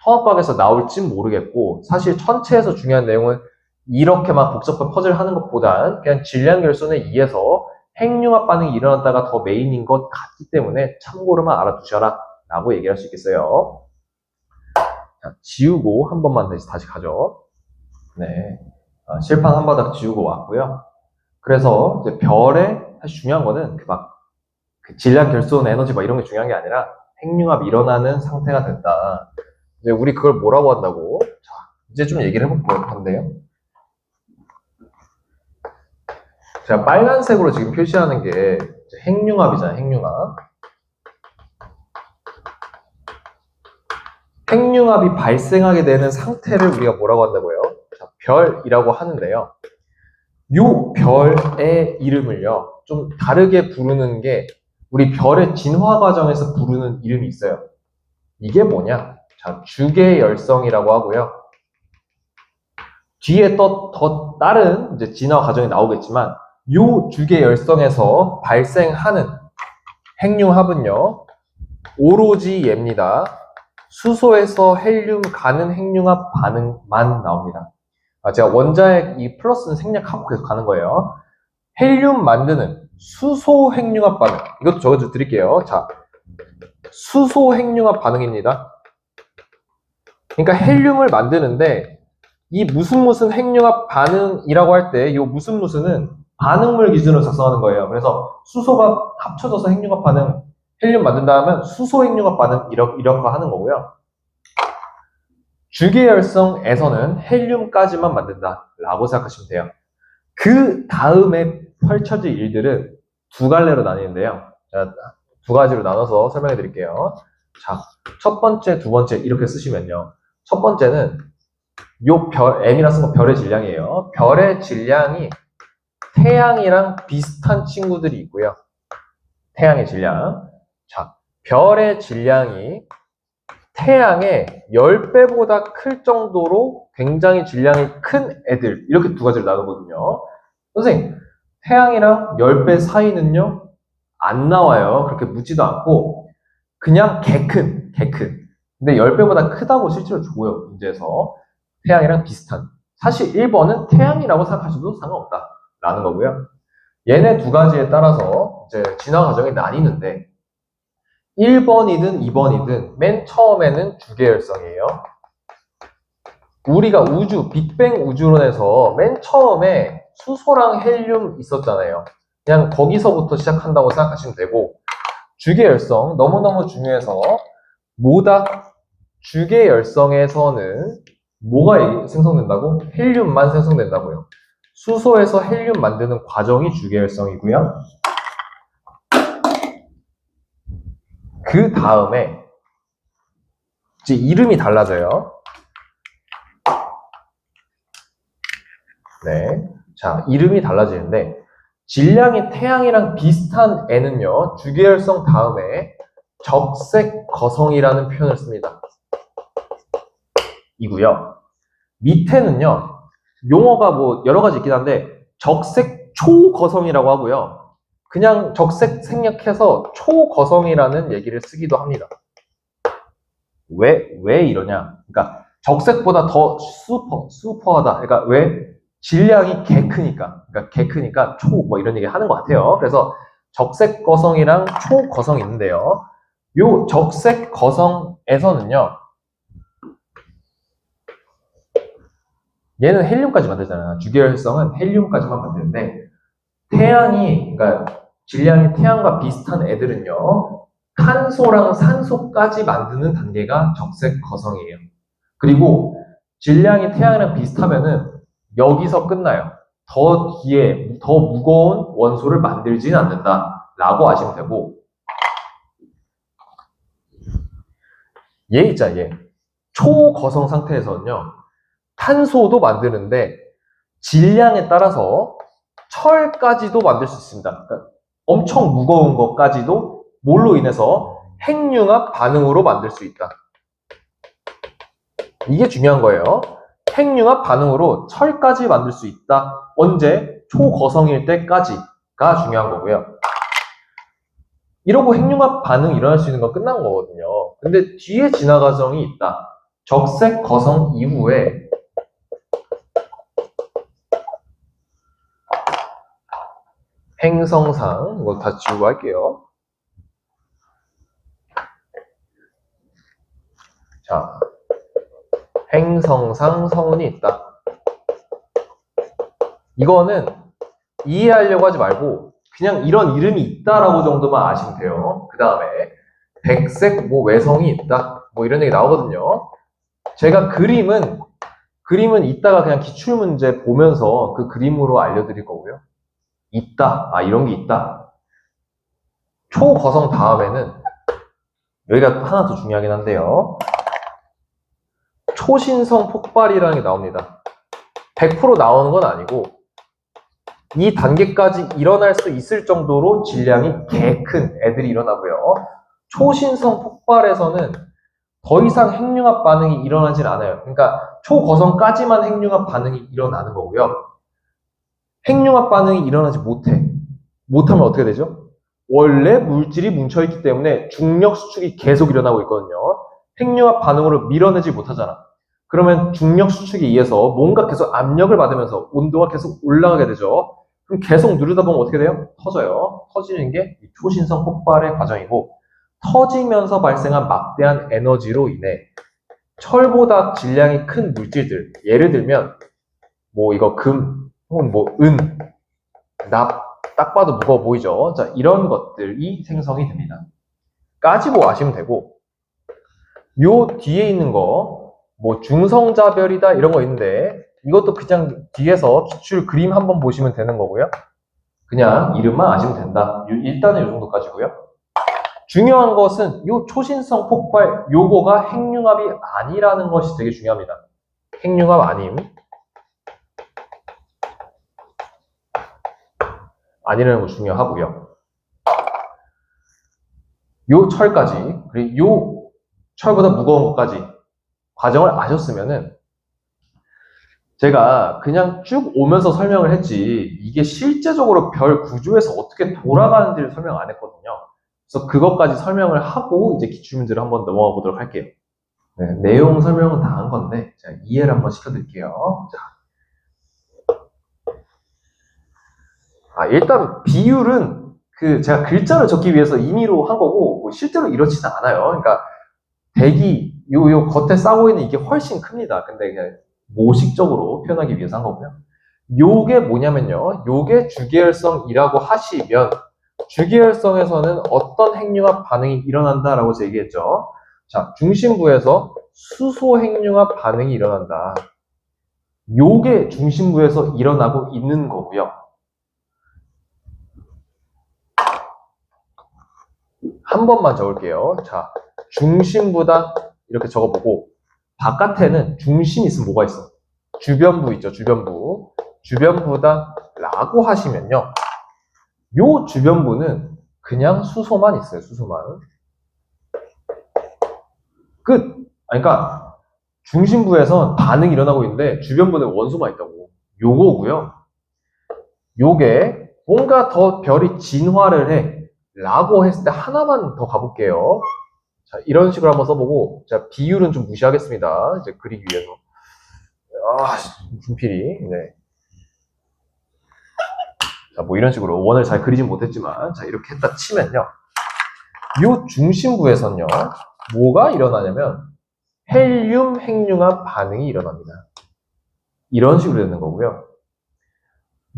통합학에서 나올진 모르겠고 사실 천체에서 중요한 내용은 이렇게 막 복잡한 퍼즐 하는 것보단 그냥 질량 결손에 의해서 핵융합 반응이 일어났다가 더 메인인 것 같기 때문에 참고로만 알아두셔라 라고 얘기할 수 있겠어요. 자, 지우고 한 번만 다시 가죠. 네. 실판 한 바닥 지우고 왔고요. 그래서 이제 별의 사실 중요한 거는 그 질량 결손 에너지 막 이런 게 중요한 게 아니라 핵융합이 일어나는 상태가 됐다. 이제 우리 그걸 뭐라고 한다고? 자, 이제 좀 얘기를 해볼 건데요. 제가 빨간색으로 지금 표시하는 게 핵융합이잖아요, 핵융합. 핵융합이 발생하게 되는 상태를 우리가 뭐라고 한다고요? 자, 별이라고 하는데요. 요 별의 이름을요, 좀 다르게 부르는 게 우리 별의 진화 과정에서 부르는 이름이 있어요. 이게 뭐냐? 자, 주계열성이라고 하고요. 뒤에 더 다른 이제 진화 과정이 나오겠지만 요 주계열성에서 발생하는 핵융합은요, 오로지 얘입니다. 수소에서 헬륨 가는 핵융합 반응만 나옵니다. 제가 원자핵 이 플러스는 생략하고 계속 가는 거예요. 헬륨 만드는 수소 핵융합 반응. 이것도 적어줘 드릴게요. 자, 수소 핵융합 반응입니다. 그러니까 헬륨을 만드는데 이 무슨 핵융합 반응이라고 할 때 이 무슨은 반응물 기준으로 작성하는 거예요. 그래서 수소가 합쳐져서 핵융합 반응, 헬륨 만든다 하면 수소 핵융합 반응 이렇게 하는 거고요. 주계열성에서는 헬륨까지만 만든다 라고 생각하시면 돼요. 그 다음에 펼쳐질 일들은 두 갈래로 나뉘는데요. 자, 두 가지로 나눠서 설명해 드릴게요. 자, 첫 번째, 두 번째 이렇게 쓰시면요. 첫 번째는 요 M이라 쓴 거 별의 질량이에요. 별의 질량이 태양이랑 비슷한 친구들이 있고요. 태양의 질량. 자, 별의 질량이 태양의 10배보다 클 정도로 굉장히 질량이 큰 애들, 이렇게 두 가지로 나누거든요. 선생님, 태양이랑 10배 사이는요, 안 나와요. 그렇게 묻지도 않고, 그냥 개 큰. 근데 10배보다 크다고 실제로 줘요, 문제에서. 태양이랑 비슷한. 사실 1번은 태양이라고 생각하셔도 상관없다. 라는 거고요. 얘네 두 가지에 따라서 이제 진화 과정이 나뉘는데, 1번이든 2번이든 맨 처음에는 주계열성이에요. 우리가 빅뱅 우주론에서 맨 처음에 수소랑 헬륨 있었잖아요. 그냥 거기서부터 시작한다고 생각하시면 되고, 주계열성 너무너무 중요해서 주계열성에서는 뭐가 생성된다고? 헬륨만 생성된다고요. 수소에서 헬륨 만드는 과정이 주계열성이고요. 그 다음에 이제 이름이 달라져요. 네, 자, 이름이 달라지는데 질량이 태양이랑 비슷한 애는요, 주계열성 다음에 적색 거성이라는 표현을 씁니다. 이고요. 밑에는요, 용어가 뭐 여러 가지 있긴 한데 적색 초거성이라고 하고요. 그냥 적색 생략해서 초거성이라는 얘기를 쓰기도 합니다. 왜 이러냐? 그러니까 적색보다 더 슈퍼하다. 그러니까 왜? 질량이 개 크니까. 그러니까 개 크니까 뭐 이런 얘기 하는 것 같아요. 그래서 적색 거성이랑 초거성이 있는데요. 요 적색 거성에서는요, 얘는 헬륨까지 만들잖아요. 주계열성은 헬륨까지만 만드는데 그러니까 질량이 태양과 비슷한 애들은요, 탄소랑 산소까지 만드는 단계가 적색 거성이에요. 그리고 질량이 태양이랑 비슷하면은 여기서 끝나요. 더 뒤에 더 무거운 원소를 만들지는 않는다 라고 아시면 되고, 얘 있잖아, 얘. 초거성 상태에서는요, 탄소도 만드는데 질량에 따라서 철까지도 만들 수 있습니다. 그러니까 엄청 무거운 것까지도 뭘로 인해서 핵융합 반응으로 만들 수 있다. 이게 중요한 거예요. 핵융합 반응으로 철까지 만들 수 있다. 언제? 초거성일 때까지가 중요한 거고요. 이러고 핵융합 반응이 일어날 수 있는 건 끝난 거거든요. 근데 뒤에 진화 과정이 있다. 적색 거성 이후에 행성상, 이거 다 지우고 할게요. 자, 행성상 성운이 있다. 이거는 이해하려고 하지 말고 그냥 이런 이름이 있다라고 정도만 아시면 돼요. 그 다음에 백색 뭐 외성이 있다. 뭐 이런 얘기 나오거든요. 제가 그림은 이따가 그냥 기출문제 보면서 그 그림으로 알려드릴 거고요. 있다. 아, 이런 게 있다. 초거성 다음에는 여기가 하나 더 중요하긴 한데요. 초신성 폭발이라는 게 나옵니다. 100% 나오는 건 아니고 이 단계까지 일어날 수 있을 정도로 질량이 개 큰 애들이 일어나고요. 초신성 폭발에서는 더 이상 핵융합 반응이 일어나진 않아요. 그러니까 초거성까지만 핵융합 반응이 일어나는 거고요. 핵융합 반응이 일어나지 못하면 어떻게 되죠? 원래 물질이 뭉쳐있기 때문에 중력 수축이 계속 일어나고 있거든요. 핵융합 반응으로 밀어내지 못하잖아. 그러면 중력 수축에 의해서 뭔가 계속 압력을 받으면서 온도가 계속 올라가게 되죠. 그럼 계속 누르다 보면 어떻게 돼요? 터져요. 터지는 게 초신성 폭발의 과정이고, 터지면서 발생한 막대한 에너지로 인해 철보다 질량이 큰 물질들, 예를 들면 뭐 이거 금 혹은 뭐 은, 납, 딱 봐도 무거워 보이죠? 자, 이런 것들이 생성이 됩니다. 까지고 아시면 되고, 요 뒤에 있는 거 뭐 중성자별이다 이런 거 있는데 이것도 그냥 뒤에서 기출 그림 한번 보시면 되는 거고요. 그냥 이름만 아시면 된다. 일단은 이 정도까지고요. 중요한 것은 요 초신성 폭발 요거가 핵융합이 아니라는 것이 되게 중요합니다. 핵융합 아니라는 거 중요하고요. 요 철까지 그리고 요 철보다 무거운 것까지 과정을 아셨으면은 제가 그냥 쭉 오면서 설명을 했지 이게 실제적으로 별 구조에서 어떻게 돌아가는지를 설명 안 했거든요. 그래서 그것까지 설명을 하고 이제 기출문제를 한번 넘어가 보도록 할게요. 네, 내용 설명은 다 한 건데 제가 이해를 한번 시켜드릴게요. 자, 일단 비율은 제가 글자를 적기 위해서 임의로 한 거고 뭐 실제로 이렇지는 않아요. 그러니까 대기 요 겉에 싸고 있는 이게 훨씬 큽니다. 근데 그냥 모식적으로 표현하기 위해서 한 거고요. 요게 뭐냐면요. 요게 주계열성이라고 하시면 주계열성에서는 어떤 핵융합 반응이 일어난다라고 제가 얘기했죠. 자, 중심부에서 수소 핵융합 반응이 일어난다. 요게 중심부에서 일어나고 있는 거고요. 한 번만 적을게요. 자, 중심부다 이렇게 적어보고 바깥에는 중심 있으면 뭐가 있어? 주변부 있죠, 주변부. 주변부다 라고 하시면요. 요 주변부는 그냥 수소만 있어요, 수소만. 끝! 그러니까 중심부에선 반응이 일어나고 있는데 주변부는 원소만 있다고. 요거고요. 요게 뭔가 더 별이 진화를 해 라고 했을 때 하나만 더 가볼게요. 자, 이런 식으로 한번 써보고, 자, 비율은 좀 무시하겠습니다. 이제 그리기 위해서. 아, 분필이, 네. 자, 뭐 이런 식으로 원을 잘 그리진 못했지만, 자, 이렇게 했다 치면요. 요 중심부에선요, 뭐가 일어나냐면, 헬륨 핵융합 반응이 일어납니다. 이런 식으로 되는 거고요.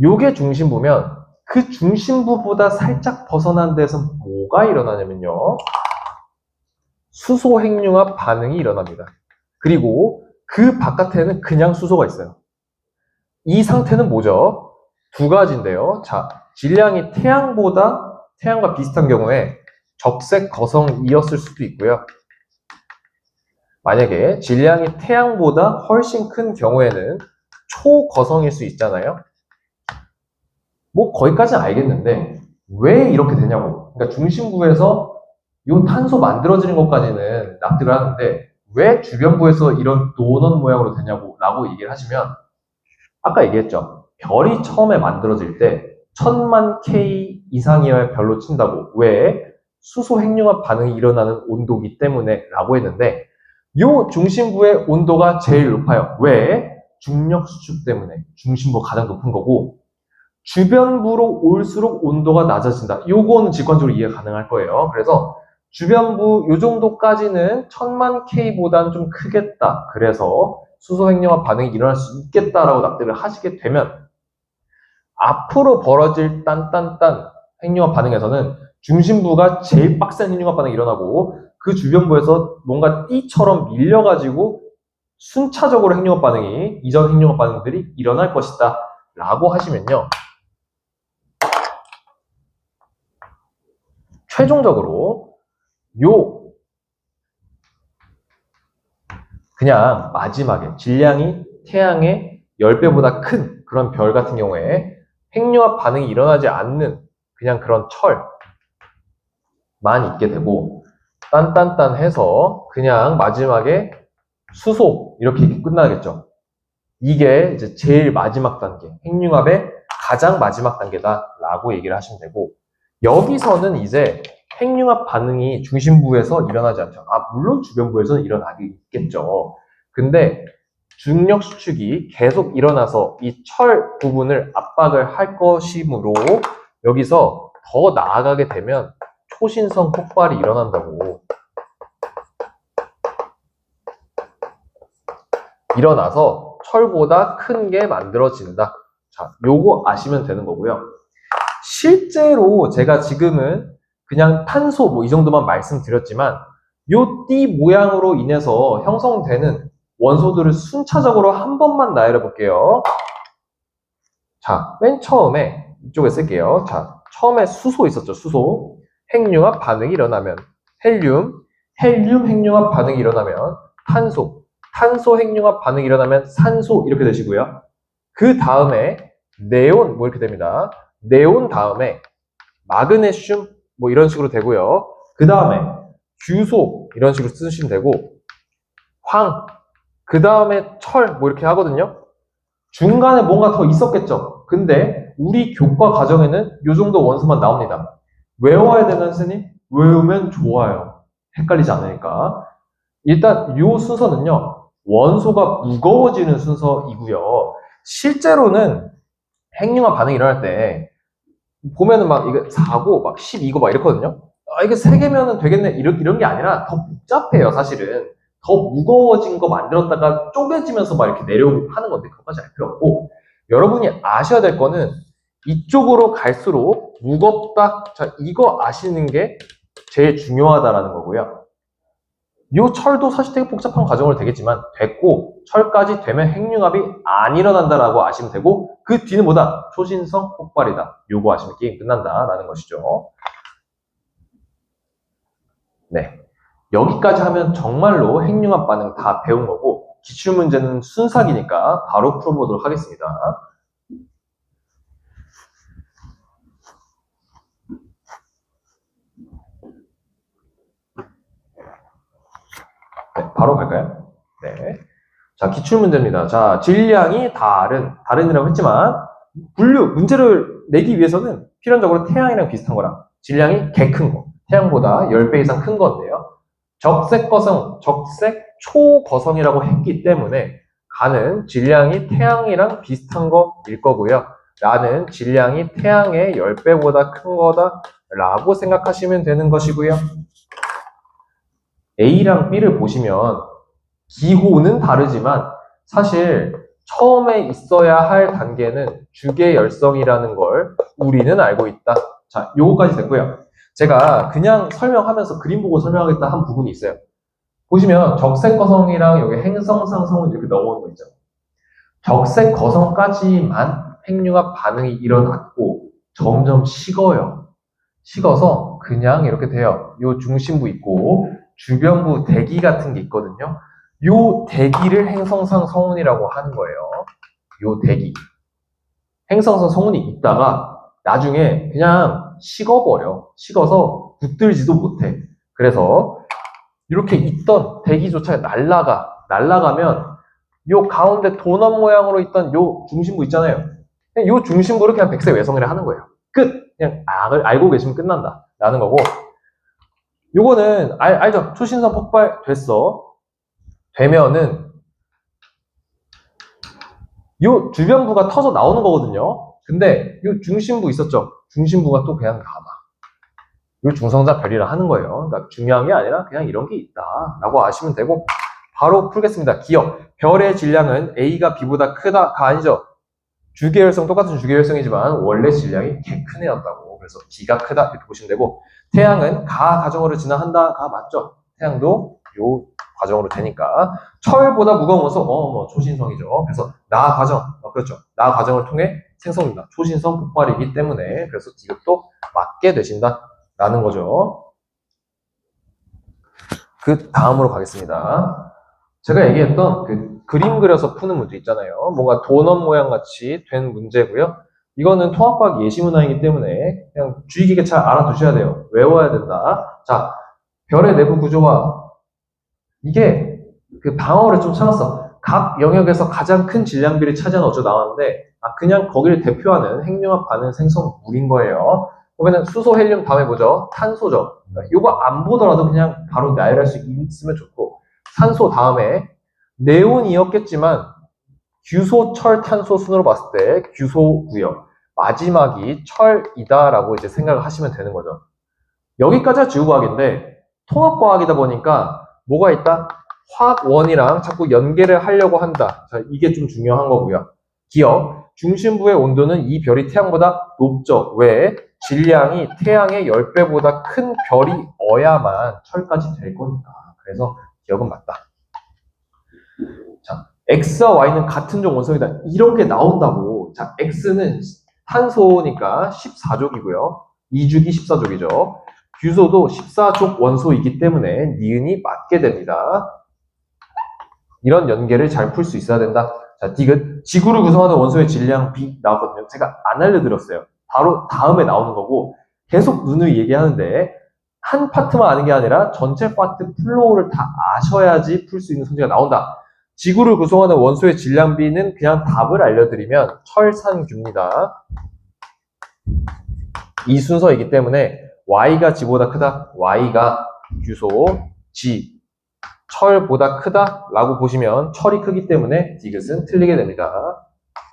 요게 중심부면, 그 중심부보다 살짝 벗어난 데서 뭐가 일어나냐면요. 수소 핵융합 반응이 일어납니다. 그리고 그 바깥에는 그냥 수소가 있어요. 이 상태는 뭐죠? 두 가지인데요. 자, 질량이 태양과 비슷한 경우에 적색 거성이었을 수도 있고요. 만약에 질량이 태양보다 훨씬 큰 경우에는 초거성일 수 있잖아요. 뭐 거기까지는 알겠는데 왜 이렇게 되냐고. 그러니까 중심부에서 이 탄소 만들어지는 것까지는 납득을 하는데 왜 주변부에서 이런 도넛 모양으로 되냐고 라고 얘기를 하시면 아까 얘기했죠. 별이 처음에 만들어질 때 1000만 K 이상이어야 별로 친다고. 왜? 수소 핵융합 반응이 일어나는 온도기 때문에 라고 했는데 요 중심부의 온도가 제일 높아요. 왜? 중력 수축 때문에 중심부가 가장 높은 거고 주변부로 올수록 온도가 낮아진다. 요거는 직관적으로 이해가 가능할 거예요. 그래서 주변부 요 정도까지는 1000만 K보다는 좀 크겠다. 그래서 수소 핵융합 반응이 일어날 수 있겠다라고 납득을 하시게 되면 앞으로 벌어질 딴딴딴 핵융합 반응에서는 중심부가 제일 빡센 핵융합 반응이 일어나고 그 주변부에서 뭔가 띠처럼 밀려가지고 순차적으로 핵융합 반응이 이전 핵융합 반응들이 일어날 것이다 라고 하시면요. 최종적으로 요 그냥 마지막에 질량이 태양의 10배보다 큰 그런 별 같은 경우에 핵융합 반응이 일어나지 않는 그냥 그런 철만 있게 되고 딴딴딴 해서 그냥 마지막에 수소 이렇게 끝나겠죠. 이게 이제 제일 마지막 단계, 핵융합의 가장 마지막 단계다라고 얘기를 하시면 되고 여기서는 이제 핵융합 반응이 중심부에서 일어나지 않죠. 물론 주변부에서는 일어나게 있겠죠. 근데 중력 수축이 계속 일어나서 이 철 부분을 압박을 할 것이므로 여기서 더 나아가게 되면 초신성 폭발이 일어난다고. 일어나서 철보다 큰 게 만들어진다. 자, 요거 아시면 되는 거고요. 실제로 제가 지금은 그냥 탄소 뭐 이 정도만 말씀드렸지만 요 띠 모양으로 인해서 형성되는 원소들을 순차적으로 한 번만 나열해 볼게요. 자, 맨 처음에 이쪽에 쓸게요. 자, 처음에 수소 있었죠. 수소. 핵융합 반응이 일어나면 헬륨 핵융합 반응이 일어나면 탄소 핵융합 반응이 일어나면 산소 이렇게 되시고요. 그 다음에 네온 뭐 이렇게 됩니다. 네온 다음에 마그네슘 뭐 이런 식으로 되고요. 그 다음에 규소 이런 식으로 쓰시면 되고 황, 그 다음에 철 뭐 이렇게 하거든요. 중간에 뭔가 더 있었겠죠. 근데 우리 교과 과정에는 이 정도 원소만 나옵니다. 외워야 되는 선생님? 외우면 좋아요. 헷갈리지 않으니까. 일단 이 순서는요. 원소가 무거워지는 순서이고요. 실제로는 핵융합 반응이 일어날 때 보면은 막 이거 4고 막 12고 막 이렇거든요. 이게 3개면은 되겠네 이런 게 아니라 더 복잡해요. 사실은 더 무거워진 거 만들었다가 쪼개지면서 막 이렇게 내려오고 하는 건데 그것까지 알 필요 없고 여러분이 아셔야 될 거는 이쪽으로 갈수록 무겁다. 자, 이거 아시는 게 제일 중요하다라는 거고요. 이 철도 사실 되게 복잡한 과정을 되겠지만 됐고 철까지 되면 핵융합이 안 일어난다라고 아시면 되고 그 뒤는 뭐다? 초신성 폭발이다. 요거 아시면 게임 끝난다라는 것이죠. 네, 여기까지 하면 정말로 핵융합 반응 다 배운 거고 기출문제는 순삭이니까 바로 풀어보도록 하겠습니다. 네, 바로 갈까요? 네. 자, 기출문제입니다. 자, 질량이 다른이라고 했지만, 문제를 내기 위해서는 필연적으로 태양이랑 비슷한 거랑, 질량이 개 큰 거, 태양보다 10배 이상 큰 건데요. 적색 초거성이라고 했기 때문에, 가는 질량이 태양이랑 비슷한 거일 거고요. 나는 질량이 태양의 10배보다 큰 거다, 라고 생각하시면 되는 것이고요. A랑 B를 보시면 기호는 다르지만 사실 처음에 있어야 할 단계는 주계열성이라는 걸 우리는 알고 있다. 자, 요거까지 됐고요. 제가 그냥 설명하면서 그림 보고 설명하겠다 한 부분이 있어요. 보시면 적색 거성이랑 여기 행성상 성은 이렇게 넘어오는 거 있죠. 적색 거성까지만 핵융합 반응이 일어났고 점점 식어요. 식어서 그냥 이렇게 돼요. 요 중심부 있고 주변부 대기 같은 게 있거든요. 요 대기를 행성상 성운이라고 하는 거예요. 요 대기. 행성상 성운이 있다가 나중에 그냥 식어버려. 식어서 붙들지도 못해. 그래서 이렇게 있던 대기조차 날아가면 요 가운데 도넛 모양으로 있던 요 중심부 있잖아요. 그냥 요 중심부를 그냥 백색 외성이라 하는 거예요. 끝! 그냥 알고 계시면 끝난다. 라는 거고. 요거는, 알죠? 초신성 폭발 됐어. 되면은, 요 주변부가 터져 나오는 거거든요. 근데 요 중심부 있었죠? 중심부가 또 그냥 남아. 요 중성자 별이라 하는 거예요. 그러니까 중요한 게 아니라 그냥 이런 게 있다. 라고 아시면 되고, 바로 풀겠습니다. 기억. 별의 질량은 A가 B보다 크다가 아니죠. 주계열성 똑같은 주계열성이지만 원래 질량이 개 큰 애였다고. 그래서 B가 크다 이렇게 보시면 되고, 태양은 가 과정으로 진화한다가 맞죠. 태양도 요 과정으로 되니까 철보다 무거운 원소 초신성이죠. 그래서 나 과정 그렇죠. 나 과정을 통해 생성된다. 초신성 폭발이기 때문에 그래서 디귿도 맞게 되신다라는 거죠. 그 다음으로 가겠습니다. 제가 얘기했던 그 그림 그려서 푸는 문제 있잖아요. 뭔가 도넛 모양 같이 된 문제고요. 이거는 통합과학 예시 문항이기 때문에 그냥 주의 깊게 잘 알아두셔야 돼요. 외워야 된다. 자, 별의 내부 구조와 이게 그 방어를 좀 찾았어. 각 영역에서 가장 큰 질량비를 차지하는 어쩌 나왔는데 그냥 거기를 대표하는 핵융합 반응 생성물인 거예요. 보면은 수소, 헬륨 다음에 뭐죠? 탄소죠. 이거 안 보더라도 그냥 바로 나열할 수 있으면 좋고 산소 다음에 네온이었겠지만 규소, 철, 탄소 순으로 봤을 때 규소고요. 마지막이 철이다라고 이제 생각을 하시면 되는 거죠. 여기까지가 지구과학인데 통합과학이다 보니까 뭐가 있다? 화학원이랑 자꾸 연계를 하려고 한다. 자, 이게 좀 중요한 거고요. 기억. 중심부의 온도는 이 별이 태양보다 높죠. 왜? 질량이 태양의 10배보다 큰 별이 어야만 철까지 될 거니까. 그래서 기억은 맞다. 자, X와 Y는 같은 종 원성이다. 이런 게 나온다고. 자, X는 탄소니까 14족이고요. 2주기 14족이죠. 규소도 14족 원소이기 때문에 니은이 맞게 됩니다. 이런 연계를 잘 풀 수 있어야 된다. 자, 디귿. 지구를 구성하는 원소의 질량 B 나왔거든요. 제가 안 알려드렸어요. 바로 다음에 나오는 거고 계속 누누이 얘기하는데 한 파트만 아는 게 아니라 전체 파트 플로우를 다 아셔야지 풀 수 있는 문제가 나온다. 지구를 구성하는 원소의 질량 B는 그냥 답을 알려드리면 철산규입니다. 이 순서이기 때문에 Y가 G보다 크다. Y가 규소, G, 철보다 크다라고 보시면 철이 크기 때문에 디귿은 틀리게 됩니다.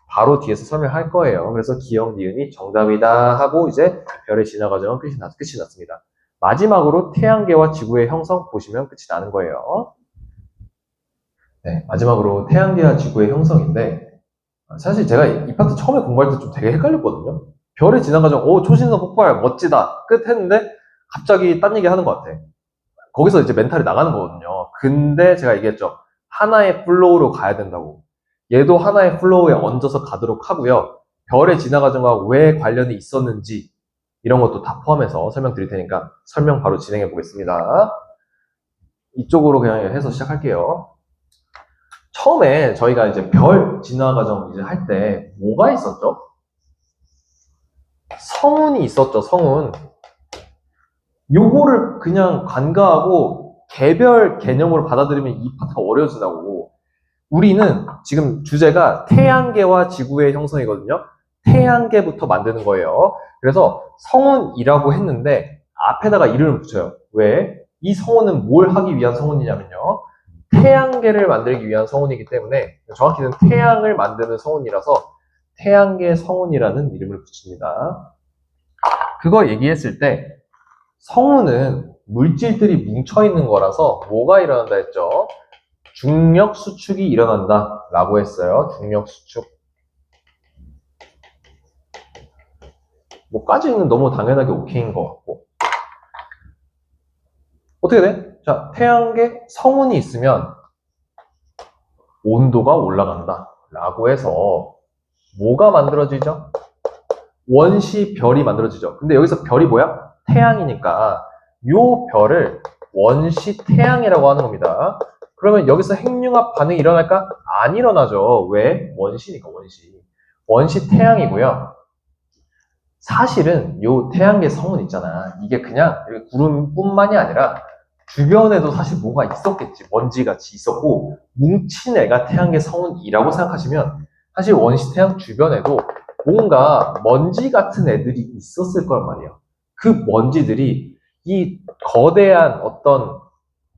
바로 뒤에서 설명할 거예요. 그래서 기억, 니은이 정답이다 하고 이제 별의 진화 과정은 끝이 났습니다. 마지막으로 태양계와 지구의 형성 보시면 끝이 나는 거예요. 네, 마지막으로 태양계와 지구의 형성인데 사실 제가 이 파트 처음에 공부할 때 좀 되게 헷갈렸거든요. 별의 진화 과정, 초신성 폭발 멋지다 끝 했는데 갑자기 딴 얘기 하는 것 같아. 거기서 이제 멘탈이 나가는 거거든요. 근데 제가 얘기했죠. 하나의 플로우로 가야 된다고. 얘도 하나의 플로우에 얹어서 가도록 하고요. 별의 진화 과정과 왜 관련이 있었는지 이런 것도 다 포함해서 설명드릴 테니까 설명 바로 진행해 보겠습니다. 이쪽으로 그냥 해서 시작할게요. 처음에 저희가 이제 별 진화 과정 이제 할 때 뭐가 있었죠? 성운이 있었죠, 성운. 요거를 그냥 간과하고 개별 개념으로 받아들이면 이 파트가 어려워진다고. 우리는 지금 주제가 태양계와 지구의 형성이거든요. 태양계부터 만드는 거예요. 그래서 성운이라고 했는데 앞에다가 이름을 붙여요. 왜? 이 성운은 뭘 하기 위한 성운이냐면요. 태양계를 만들기 위한 성운이기 때문에 정확히는 태양을 만드는 성운이라서 태양계 성운이라는 이름을 붙입니다. 그거 얘기했을 때 성운은 물질들이 뭉쳐있는 거라서 뭐가 일어난다 했죠? 중력 수축이 일어난다 라고 했어요. 중력 수축. 뭐까지는 너무 당연하게 오케이인 것 같고. 어떻게 돼? 자, 태양계 성운이 있으면 온도가 올라간다 라고 해서 뭐가 만들어지죠? 원시 별이 만들어지죠. 근데 여기서 별이 뭐야? 태양이니까 요 별을 원시 태양이라고 하는 겁니다. 그러면 여기서 핵융합 반응이 일어날까? 안 일어나죠. 왜? 원시니까 원시. 원시 태양이고요. 사실은 요 태양계 성운 있잖아. 이게 그냥 구름뿐만이 아니라 주변에도 사실 뭐가 있었겠지. 먼지같이 있었고, 뭉친 애가 태양계 성운이라고 생각하시면, 사실 원시 태양 주변에도 뭔가 먼지 같은 애들이 있었을 걸 말이에요. 그 먼지들이 이 거대한 어떤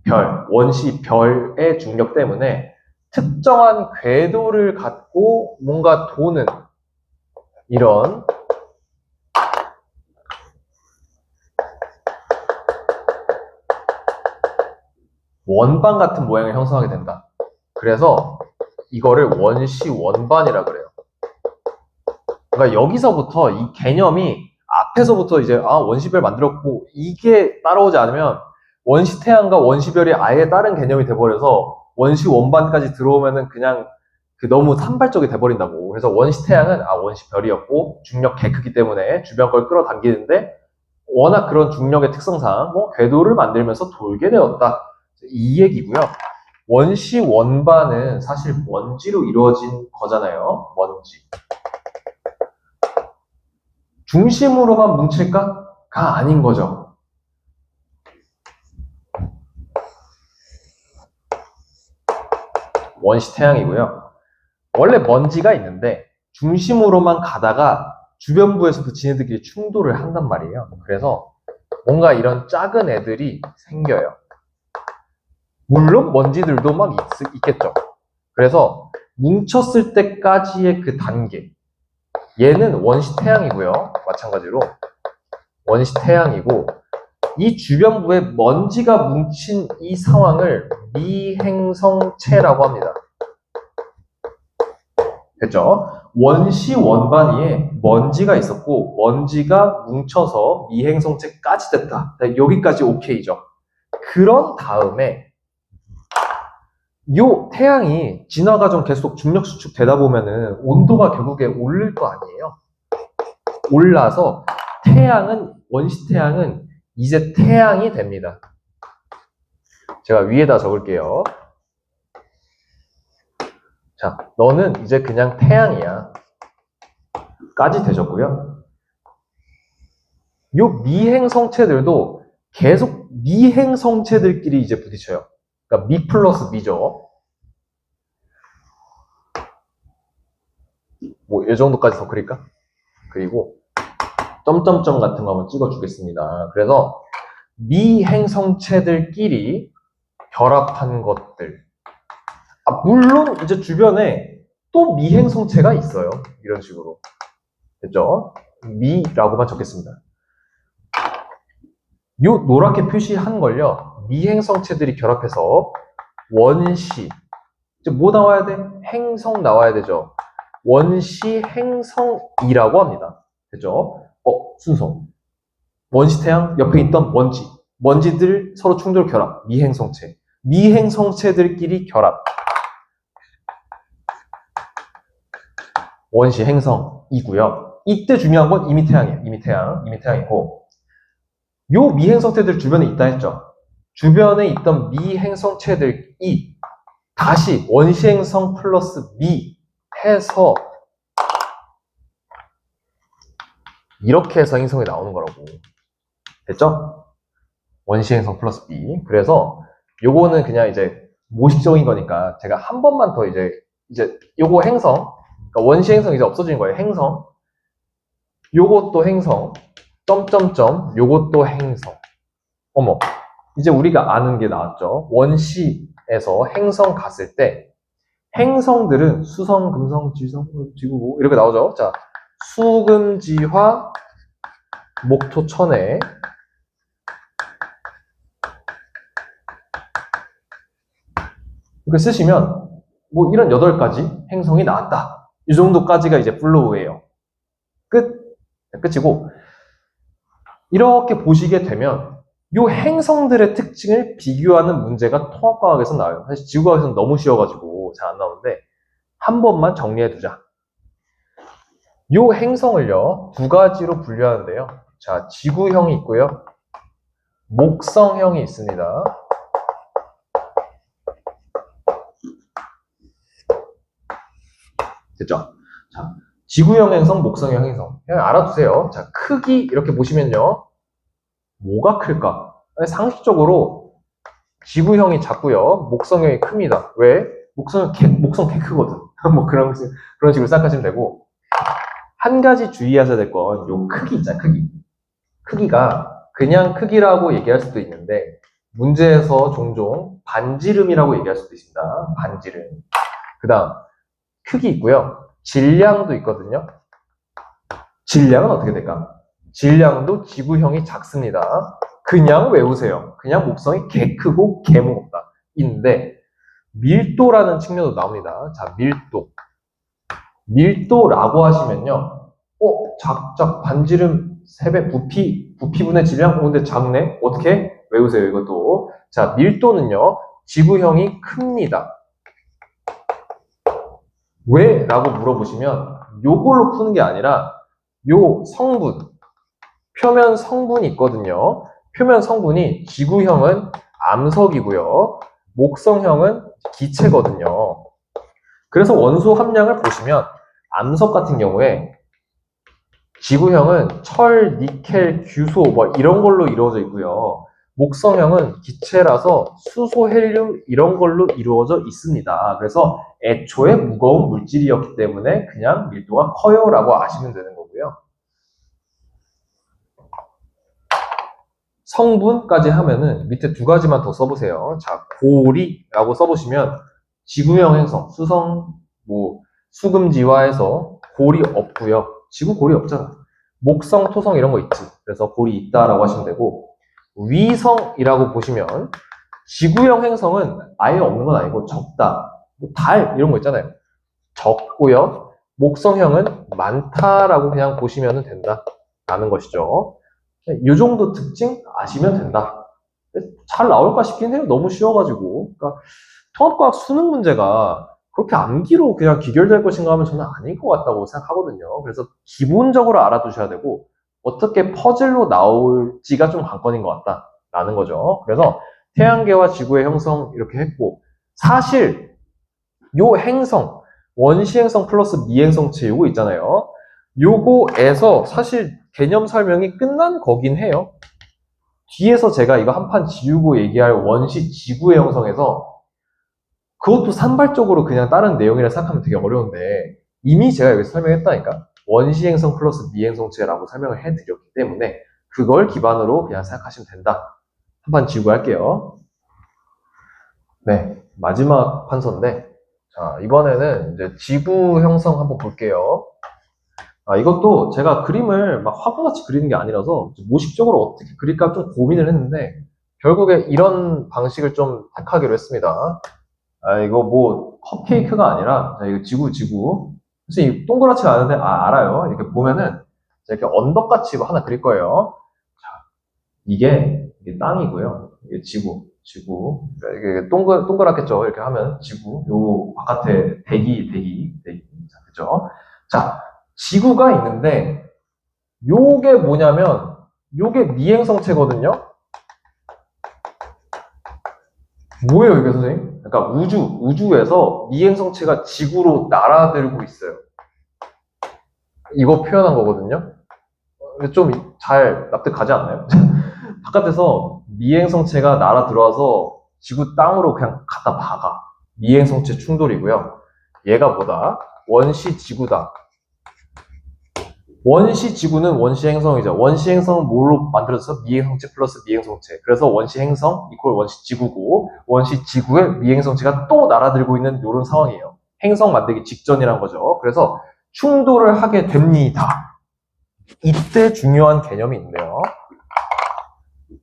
별, 원시 별의 중력 때문에 특정한 궤도를 갖고 뭔가 도는 이런 원반 같은 모양을 형성하게 된다. 그래서 이거를 원시 원반이라 그래요. 그러니까 여기서부터 이 개념이 앞에서부터 이제 원시별 만들었고 이게 따라오지 않으면 원시 태양과 원시별이 아예 다른 개념이 돼버려서 원시 원반까지 들어오면은 그냥 그 너무 산발적이 돼버린다고. 그래서 원시 태양은 원시별이었고 중력 개 크기 때문에 주변 걸 끌어당기는데 워낙 그런 중력의 특성상 뭐 궤도를 만들면서 돌게 되었다. 이 얘기고요. 원시 원반은 사실 먼지로 이루어진 거잖아요. 먼지. 중심으로만 뭉칠까? 가 아닌 거죠. 원시 태양이고요. 원래 먼지가 있는데 중심으로만 가다가 주변부에서도 지네들끼리 충돌을 한단 말이에요. 그래서 뭔가 이런 작은 애들이 생겨요. 물론 먼지들도 막 있겠죠. 그래서 뭉쳤을 때까지의 그 단계. 얘는 원시 태양이고요. 마찬가지로 원시 태양이고 이 주변부에 먼지가 뭉친 이 상황을 미행성체라고 합니다. 됐죠? 원시 원반 위에 먼지가 있었고 먼지가 뭉쳐서 미행성체까지 됐다. 여기까지 오케이죠. 그런 다음에 요 태양이 진화 과정 계속 중력 수축 되다 보면은 온도가 결국에 오를 거 아니에요. 올라서 원시 태양은 이제 태양이 됩니다. 제가 위에다 적을게요. 자, 너는 이제 그냥 태양이야. 까지 되셨고요. 요 미행성체들도 계속 미행성체들끼리 이제 부딪혀요. 그러니까 미 플러스 미죠. 뭐 이 정도까지 더 그릴까? 그리고 점점점 같은 거 한번 찍어주겠습니다. 그래서 미행성체들끼리 결합한 것들. 물론 이제 주변에 또 미행성체가 있어요. 이런 식으로. 됐죠? 미라고만 적겠습니다. 요 노랗게 표시한 걸요. 미행성체들이 결합해서 원시. 이제 뭐 나와야 돼? 행성 나와야 되죠. 원시 행성이라고 합니다. 됐죠? 순서. 원시 태양 옆에 있던 먼지. 먼지들 서로 충돌 결합. 미행성체. 미행성체들끼리 결합. 원시 행성이고요. 이때 중요한 건 이미 태양이에요. 이미 태양이고. 요 미행성체들 주변에 있다 했죠. 주변에 있던 미행성체들이 다시 원시 행성 플러스 미 해서 이렇게 해서 행성이 나오는 거라고. 됐죠? 원시 행성 플러스 미. 그래서 요거는 그냥 이제 모식적인 거니까 제가 한 번만 더 이제 요거 행성, 그러니까 원시 행성 이제 없어진 거예요. 행성. 요것도 행성. 점점점. 요것도 행성. 어머. 이제 우리가 아는 게 나왔죠. 원시에서 행성 갔을 때 행성들은 수성, 금성, 지성, 지구 이렇게 나오죠. 자, 수금지화, 목토, 천해. 이렇게 쓰시면 뭐 이런 8가지 행성이 나왔다. 이 정도까지가 이제 플로우예요. 끝이고 이렇게 보시게 되면 이 행성들의 특징을 비교하는 문제가 통합과학에서 나와요. 사실 지구과학에서는 너무 쉬워가지고 잘 안 나오는데 한 번만 정리해두자. 이 행성을요 2가지로 분류하는데요. 자, 지구형이 있고요. 목성형이 있습니다. 됐죠? 자, 지구형 행성, 목성형 행성. 그냥 알아두세요. 자, 크기 이렇게 보시면요. 뭐가 클까? 상식적으로 지구형이 작고요. 목성형이 큽니다. 왜? 목성 개 크거든. 뭐 그런 식으로 생각하시면 되고, 한 가지 주의하셔야 될 건 요 크기 있잖아요. 크기가 그냥 크기라고 얘기할 수도 있는데, 문제에서 종종 반지름이라고 얘기할 수도 있습니다. 반지름. 그 다음, 크기 있고요. 질량도 있거든요. 질량은 어떻게 될까? 질량도 지구형이 작습니다. 그냥 외우세요. 그냥 목성이 개 크고 개 무겁다. 인데, 밀도라는 측면도 나옵니다. 자, 밀도라고 하시면요. 반지름 3배, 부피분의 질량? 근데 작네? 어떻게? 외우세요, 이것도. 자, 밀도는요, 지구형이 큽니다. 왜? 라고 물어보시면, 요걸로 푸는 게 아니라, 요 성분, 표면 성분이 있거든요. 표면 성분이 지구형은 암석이고요. 목성형은 기체거든요. 그래서 원소 함량을 보시면 암석 같은 경우에 지구형은 철, 니켈, 규소 뭐 이런 걸로 이루어져 있고요. 목성형은 기체라서 수소, 헬륨 이런 걸로 이루어져 있습니다. 그래서 애초에 무거운 물질이었기 때문에 그냥 밀도가 커요 라고 아시면 되는 거고요. 성분까지 하면은 밑에 두 가지만 더 써보세요. 자, 고리라고 써보시면 지구형 행성, 수성, 수금지화해서 고리 없고요. 지구 고리 없잖아. 목성, 토성 이런 거 있지. 그래서 고리 있다라고 하시면 되고, 위성이라고 보시면 지구형 행성은 아예 없는 건 아니고 적다. 달 이런 거 있잖아요. 적고요. 목성형은 많다라고 그냥 보시면 된다라는 것이죠. 이 정도 특징 아시면 된다. 잘 나올까 싶긴 해요. 너무 쉬워가지고. 그러니까 통합과학 수능 문제가 그렇게 암기로 그냥 기결될 것인가 하면 저는 아닐 것 같다고 생각하거든요. 그래서 기본적으로 알아두셔야 되고 어떻게 퍼즐로 나올지가 좀 관건인 것 같다라는 거죠. 그래서 태양계와 지구의 형성 이렇게 했고, 사실 요 행성, 원시 행성 플러스 미행성체 요거 있잖아요. 요거에서 사실 개념 설명이 끝난 거긴 해요. 뒤에서 제가 이거 한 판 지우고 얘기할 원시 지구의 형성에서 그것도 산발적으로 그냥 다른 내용이라 생각하면 되게 어려운데 이미 제가 여기서 설명했다니까. 원시 행성 플러스 미행성체라고 설명을 해드렸기 때문에 그걸 기반으로 그냥 생각하시면 된다. 한 판 지우고 할게요. 네, 마지막 판서인데, 자, 이번에는 이제 지구 형성 한번 볼게요. 이것도 제가 그림을 막 화보같이 그리는 게 아니라서 모식적으로 어떻게 그릴까 좀 고민을 했는데 결국에 이런 방식을 좀 택하기로 했습니다. 이거 뭐 컵케이크가 아니라 이거 지구. 그래서 이 동그랗지가 않은데 알아요. 이렇게 보면은 이렇게 언덕같이 이거 하나 그릴 거예요. 자, 이게 땅이고요. 이게 지구. 그러니까 이게 동그랗겠죠. 이렇게 하면 지구. 요 바깥에 대기. 자, 그죠? 자, 지구가 있는데 요게 뭐냐면 요게 미행성체거든요. 뭐예요 이게 선생님? 그러니까 우주에서 미행성체가 지구로 날아들고 있어요. 이거 표현한 거거든요. 좀 잘 납득가지 않나요? 바깥에서 미행성체가 날아 들어와서 지구 땅으로 그냥 갖다 박아. 미행성체 충돌이고요. 얘가 뭐다? 원시 지구다. 원시 지구는 원시 행성이죠. 원시 행성은 뭘로 만들어졌어? 미행성체 플러스 미행성체. 그래서 원시 행성 이퀄 원시 지구고, 원시 지구에 미행성체가 또 날아들고 있는 이런 상황이에요. 행성 만들기 직전이란 거죠. 그래서 충돌을 하게 됩니다. 이때 중요한 개념이 있는데요.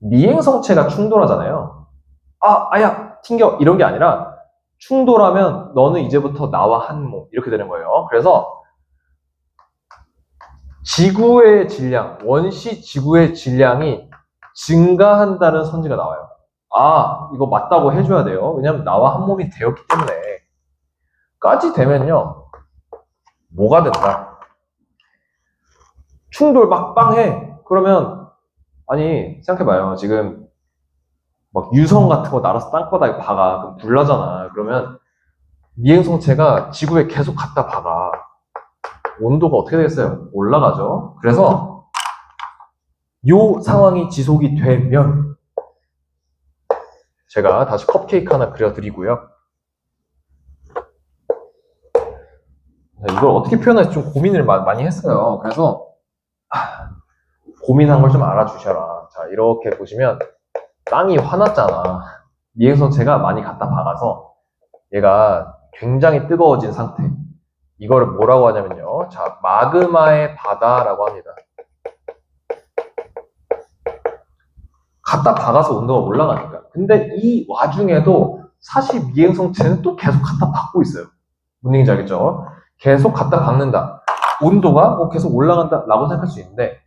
미행성체가 충돌하잖아요. 아야, 튕겨. 이런 게 아니라 충돌하면 너는 이제부터 나와 한 몸. 이렇게 되는 거예요. 그래서 지구의 질량, 원시 지구의 질량이 증가한다는 선지가 나와요. 이거 맞다고 해줘야 돼요. 왜냐면 나와 한 몸이 되었기 때문에. 까지 되면요. 뭐가 된다? 충돌 막 빵해. 그러면 아니 생각해봐요. 지금 막 유성 같은 거 날아서 땅바닥에 박아. 그럼 불나잖아. 그러면 미행성체가 지구에 계속 갖다 박아. 온도가 어떻게 되겠어요? 올라가죠. 그래서 요 상황이 지속이 되면 제가 다시 컵케이크 하나 그려드리고요. 이걸 어떻게 표현할지 좀 고민을 많이 했어요. 그래서 고민한 걸 좀 알아주셔라. 자, 이렇게 보시면 땅이 화났잖아. 미행성체가 많이 갖다 박아서 얘가 굉장히 뜨거워진 상태. 이거를 뭐라고 하냐면요. 자, 마그마의 바다라고 합니다. 갖다 박아서 온도가 올라가니까. 근데 이 와중에도 사실 미행성체는 또 계속 갖다 박고 있어요. 뭔 얘기인지 알겠죠? 계속 갖다 박는다. 온도가 계속 올라간다 라고 생각할 수 있는데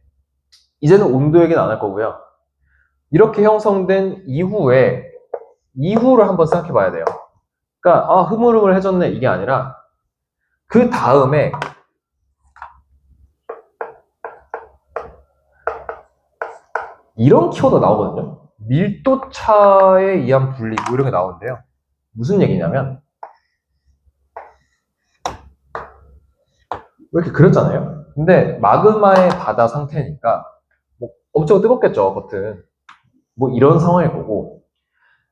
이제는 온도 얘기는 안 할 거고요. 이렇게 형성된 이후를 한번 생각해 봐야 돼요. 그러니까 흐물흐물해졌네 이게 아니라 그 다음에 이런 키워드 나오거든요. 밀도차에 의한 분리 뭐 이런 게 나오는데요. 무슨 얘기냐면 이렇게 그렸잖아요. 근데 마그마의 바다 상태니까 뭐 엄청 뜨겁겠죠, 겉은. 뭐 이런 상황일 거고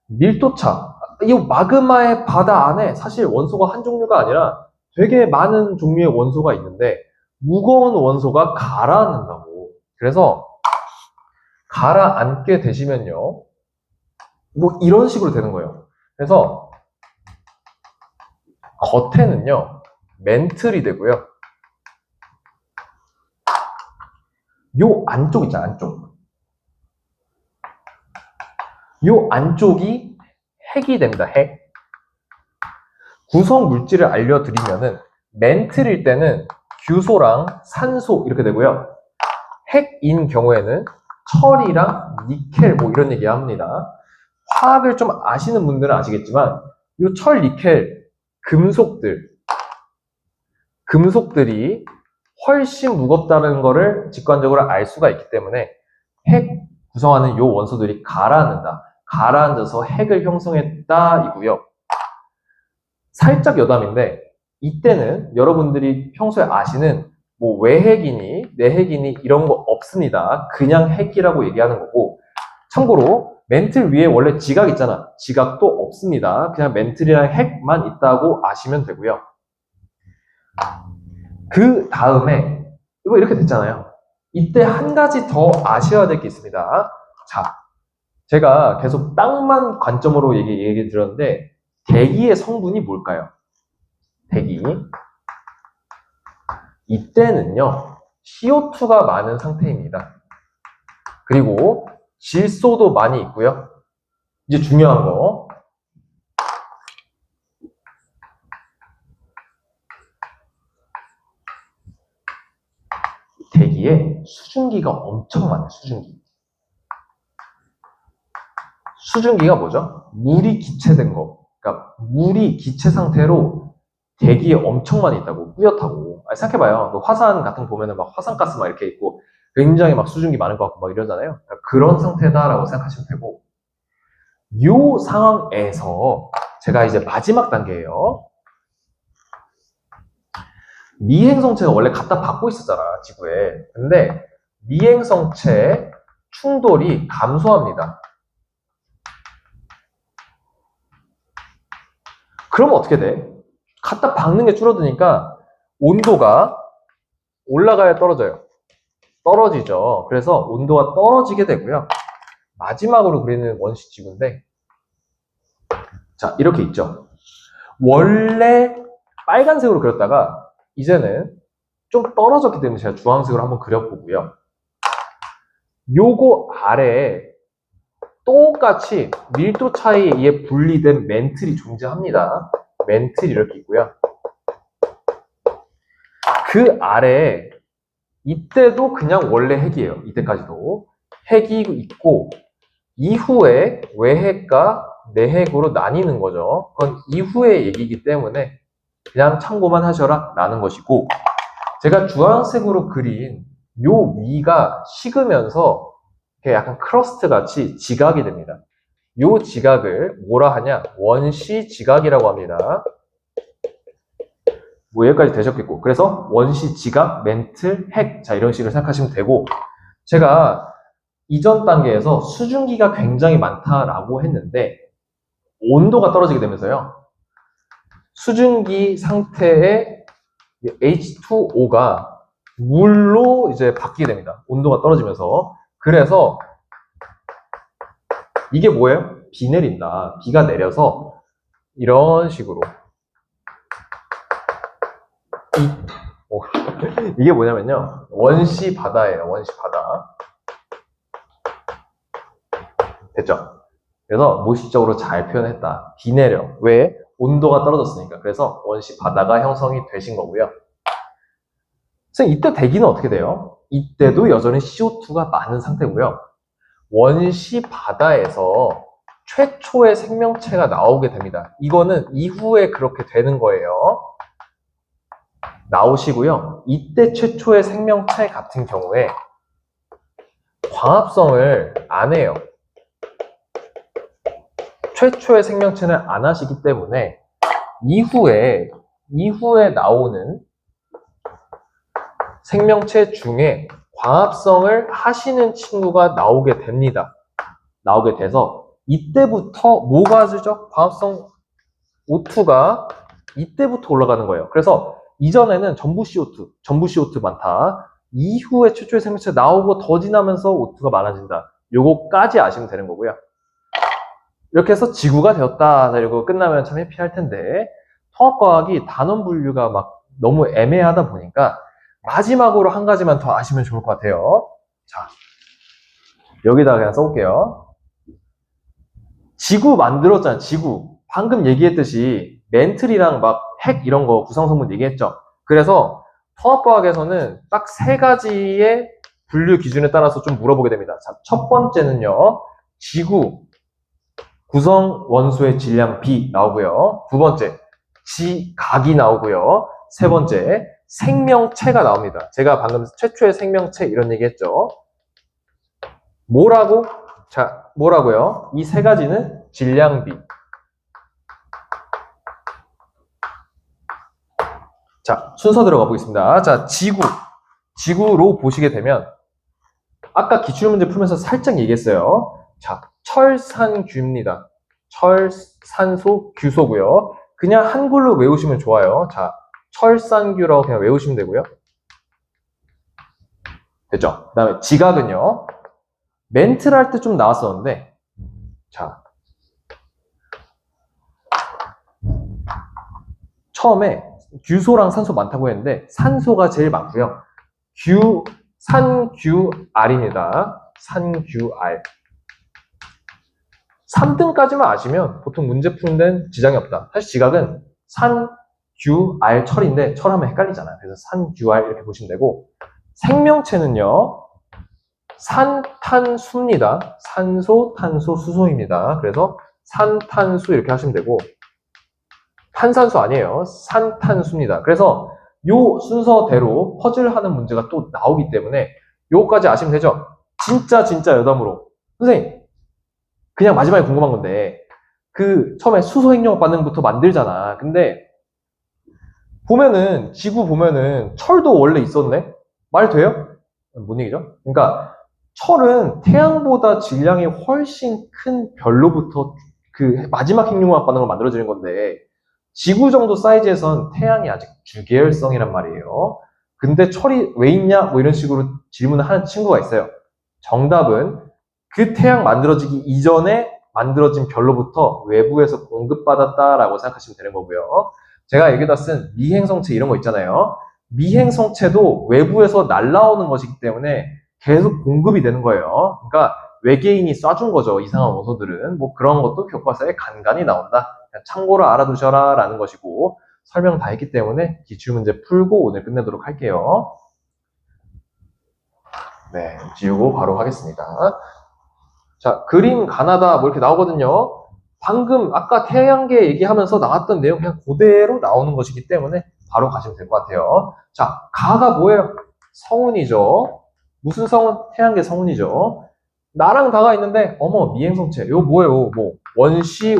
밀도차. 이 마그마의 바다 안에 사실 원소가 한 종류가 아니라 되게 많은 종류의 원소가 있는데 무거운 원소가 가라앉는다고. 그래서 가라앉게 되시면요. 뭐 이런 식으로 되는 거예요. 그래서 겉에는요. 멘틀이 되고요. 요 안쪽 있잖아요. 안쪽. 요 안쪽이 핵이 됩니다. 핵. 구성 물질을 알려드리면은 멘틀일 때는 규소랑 산소 이렇게 되고요. 핵인 경우에는 철이랑 니켈 뭐 이런 얘기 합니다. 화학을 좀 아시는 분들은 아시겠지만 이 철, 니켈, 금속들이 훨씬 무겁다는 거를 직관적으로 알 수가 있기 때문에 핵 구성하는 이 원소들이 가라앉는다. 가라앉아서 핵을 형성했다 이고요. 살짝 여담인데 이때는 여러분들이 평소에 아시는 뭐 외핵이니 내핵이니 이런 거 없습니다. 그냥 핵이라고 얘기하는 거고 참고로 멘틀 위에 원래 지각 있잖아. 지각도 없습니다. 그냥 멘틀이랑 핵만 있다고 아시면 되고요. 그 다음에 이거 이렇게 됐잖아요. 이때 한 가지 더 아셔야 될 게 있습니다. 자, 제가 계속 땅만 관점으로 얘기 드렸는데 대기의 성분이 뭘까요? 대기. 이때는요, CO2가 많은 상태입니다. 그리고 질소도 많이 있고요. 이제 중요한 거. 대기에 수증기가 엄청 많아요, 수증기. 수증기가 뭐죠? 물이 기체된 거. 그러니까 물이 기체 상태로 대기에 엄청 많이 있다고, 뿌옇다고. 생각해봐요. 그 화산 같은 거 보면은 막 화산가스 막 이렇게 있고 굉장히 막 수증기 많은 것 같고 막 이러잖아요. 그러니까 그런 상태다라고 생각하시면 되고, 이 상황에서 제가 이제 마지막 단계예요. 미행성체가 원래 갖다 받고 있었잖아, 지구에. 근데 미행성체 충돌이 감소합니다. 그럼 어떻게 돼? 갖다 박는 게 줄어드니까 온도가 올라가야 떨어져요. 떨어지죠. 그래서 온도가 떨어지게 되고요. 마지막으로 그리는 원시 지구인데, 자, 이렇게 있죠. 원래 빨간색으로 그렸다가 이제는 좀 떨어졌기 때문에 제가 주황색으로 한번 그려보고요. 요거 아래에 똑같이 밀도 차이에 의해 분리된 멘틀이 존재합니다. 멘틀이 이렇게 있고요. 그 아래에 이때도 그냥 원래 핵이에요. 이때까지도 핵이 있고 이후에 외핵과 내핵으로 나뉘는 거죠. 그건 이후의 얘기이기 때문에 그냥 참고만 하셔라 라는 것이고, 제가 주황색으로 그린 요 위가 식으면서 약간 크러스트 같이 지각이 됩니다. 요 지각을 뭐라 하냐? 원시 지각이라고 합니다. 뭐 여기까지 되셨겠고, 그래서 원시 지각, 멘틀, 핵, 자 이런 식으로 생각하시면 되고, 제가 이전 단계에서 수증기가 굉장히 많다라고 했는데 온도가 떨어지게 되면서요. 수증기 상태의 H2O가 물로 이제 바뀌게 됩니다. 온도가 떨어지면서. 그래서 이게 뭐예요? 비 내린다. 비가 내려서 이런 식으로 이게 뭐냐면요. 원시 바다예요. 원시 바다. 됐죠? 그래서 모식적으로 잘 표현했다. 비 내려. 왜? 온도가 떨어졌으니까. 그래서 원시 바다가 형성이 되신 거고요. 선생님, 이때 대기는 어떻게 돼요? 이때도 여전히 CO2가 많은 상태고요. 원시 바다에서 최초의 생명체가 나오게 됩니다. 이거는 이후에 그렇게 되는 거예요. 나오시고요. 이때 최초의 생명체 같은 경우에 광합성을 안 해요. 최초의 생명체는 안 하시기 때문에 이후에 나오는 생명체 중에 광합성을 하시는 친구가 나오게 됩니다. 나오게 돼서 이때부터 뭐가 주죠? 광합성 O2가 이때부터 올라가는 거예요. 그래서 이전에는 전부 CO2 많다. 이후에 최초의 생명체 나오고 더 지나면서 O2가 많아진다. 요거까지 아시면 되는 거고요. 이렇게 해서 지구가 되었다. 자, 이거 끝나면 참 해피할 텐데 통합과학이 단원 분류가 막 너무 애매하다 보니까 마지막으로 한 가지만 더 아시면 좋을 것 같아요. 자, 여기다가 그냥 써볼게요. 지구 만들었잖아, 지구. 방금 얘기했듯이 멘틀이랑 막 핵 이런 거 구성성분 얘기했죠. 그래서 통합과학에서는 딱 세 가지의 분류 기준에 따라서 좀 물어보게 됩니다. 자, 첫 번째는요, 지구 구성 원소의 질량 B 나오고요. 두 번째, 지각이 나오고요. 세 번째, 생명체가 나옵니다. 제가 방금 최초의 생명체 이런 얘기 했죠. 뭐라고? 자, 뭐라고요? 이 세 가지는 질량 B. 자, 순서 들어가 보겠습니다. 자, 지구로 보시게 되면 아까 기출문제 풀면서 살짝 얘기했어요. 자, 철산규입니다. 철산소 규소고요. 그냥 한글로 외우시면 좋아요. 자, 철산규라고 그냥 외우시면 되고요. 됐죠? 그 다음에 지각은요. 멘트를 할 때 좀 나왔었는데, 자, 처음에 규소랑 산소 많다고 했는데 산소가 제일 많고요. 산규R입니다. 산규R. 3등까지만 아시면 보통 문제 푸는 데는 지장이 없다. 사실 지각은 산규R 철인데 철하면 헷갈리잖아요. 그래서 산규R 이렇게 보시면 되고, 생명체는요, 산탄수입니다. 산소, 탄소, 수소입니다. 그래서 산탄수 이렇게 하시면 되고, 탄산수 아니에요. 산탄수입니다. 그래서 요 순서대로 퍼즐 하는 문제가 또 나오기 때문에 요거까지 아시면 되죠? 진짜 여담으로. 선생님, 그냥 마지막에 궁금한 건데, 그 처음에 수소 핵융합 반응부터 만들잖아. 근데 보면은, 지구 보면은 철도 원래 있었네? 말 돼요? 뭔 얘기죠? 그러니까 철은 태양보다 질량이 훨씬 큰 별로부터 그 마지막 핵융합 반응을 만들어지는 건데, 지구 정도 사이즈에선 태양이 아직 주계열성이란 말이에요. 근데 철이 왜 있냐? 뭐 이런 식으로 질문을 하는 친구가 있어요. 정답은 그 태양 만들어지기 이전에 만들어진 별로부터 외부에서 공급받았다라고 생각하시면 되는 거고요. 제가 여기다 쓴 미행성체 이런 거 있잖아요. 미행성체도 외부에서 날라오는 것이기 때문에 계속 공급이 되는 거예요. 그러니까 외계인이 쏴준 거죠. 이상한 원소들은. 뭐 그런 것도 교과서에 간간히 나온다. 참고로 알아두셔라 라는 것이고, 설명 다 했기 때문에 기출문제 풀고 오늘 끝내도록 할게요. 네, 지우고 바로 하겠습니다. 자, 그림 가나다 뭐 이렇게 나오거든요. 방금 아까 태양계 얘기하면서 나왔던 내용 그냥 그대로 나오는 것이기 때문에 바로 가시면 될 것 같아요. 자, 가가 뭐예요? 성운이죠. 무슨 성운? 태양계 성운이죠. 나랑 다가 있는데, 어머, 미행성체. 이거 뭐예요? 뭐, 원시,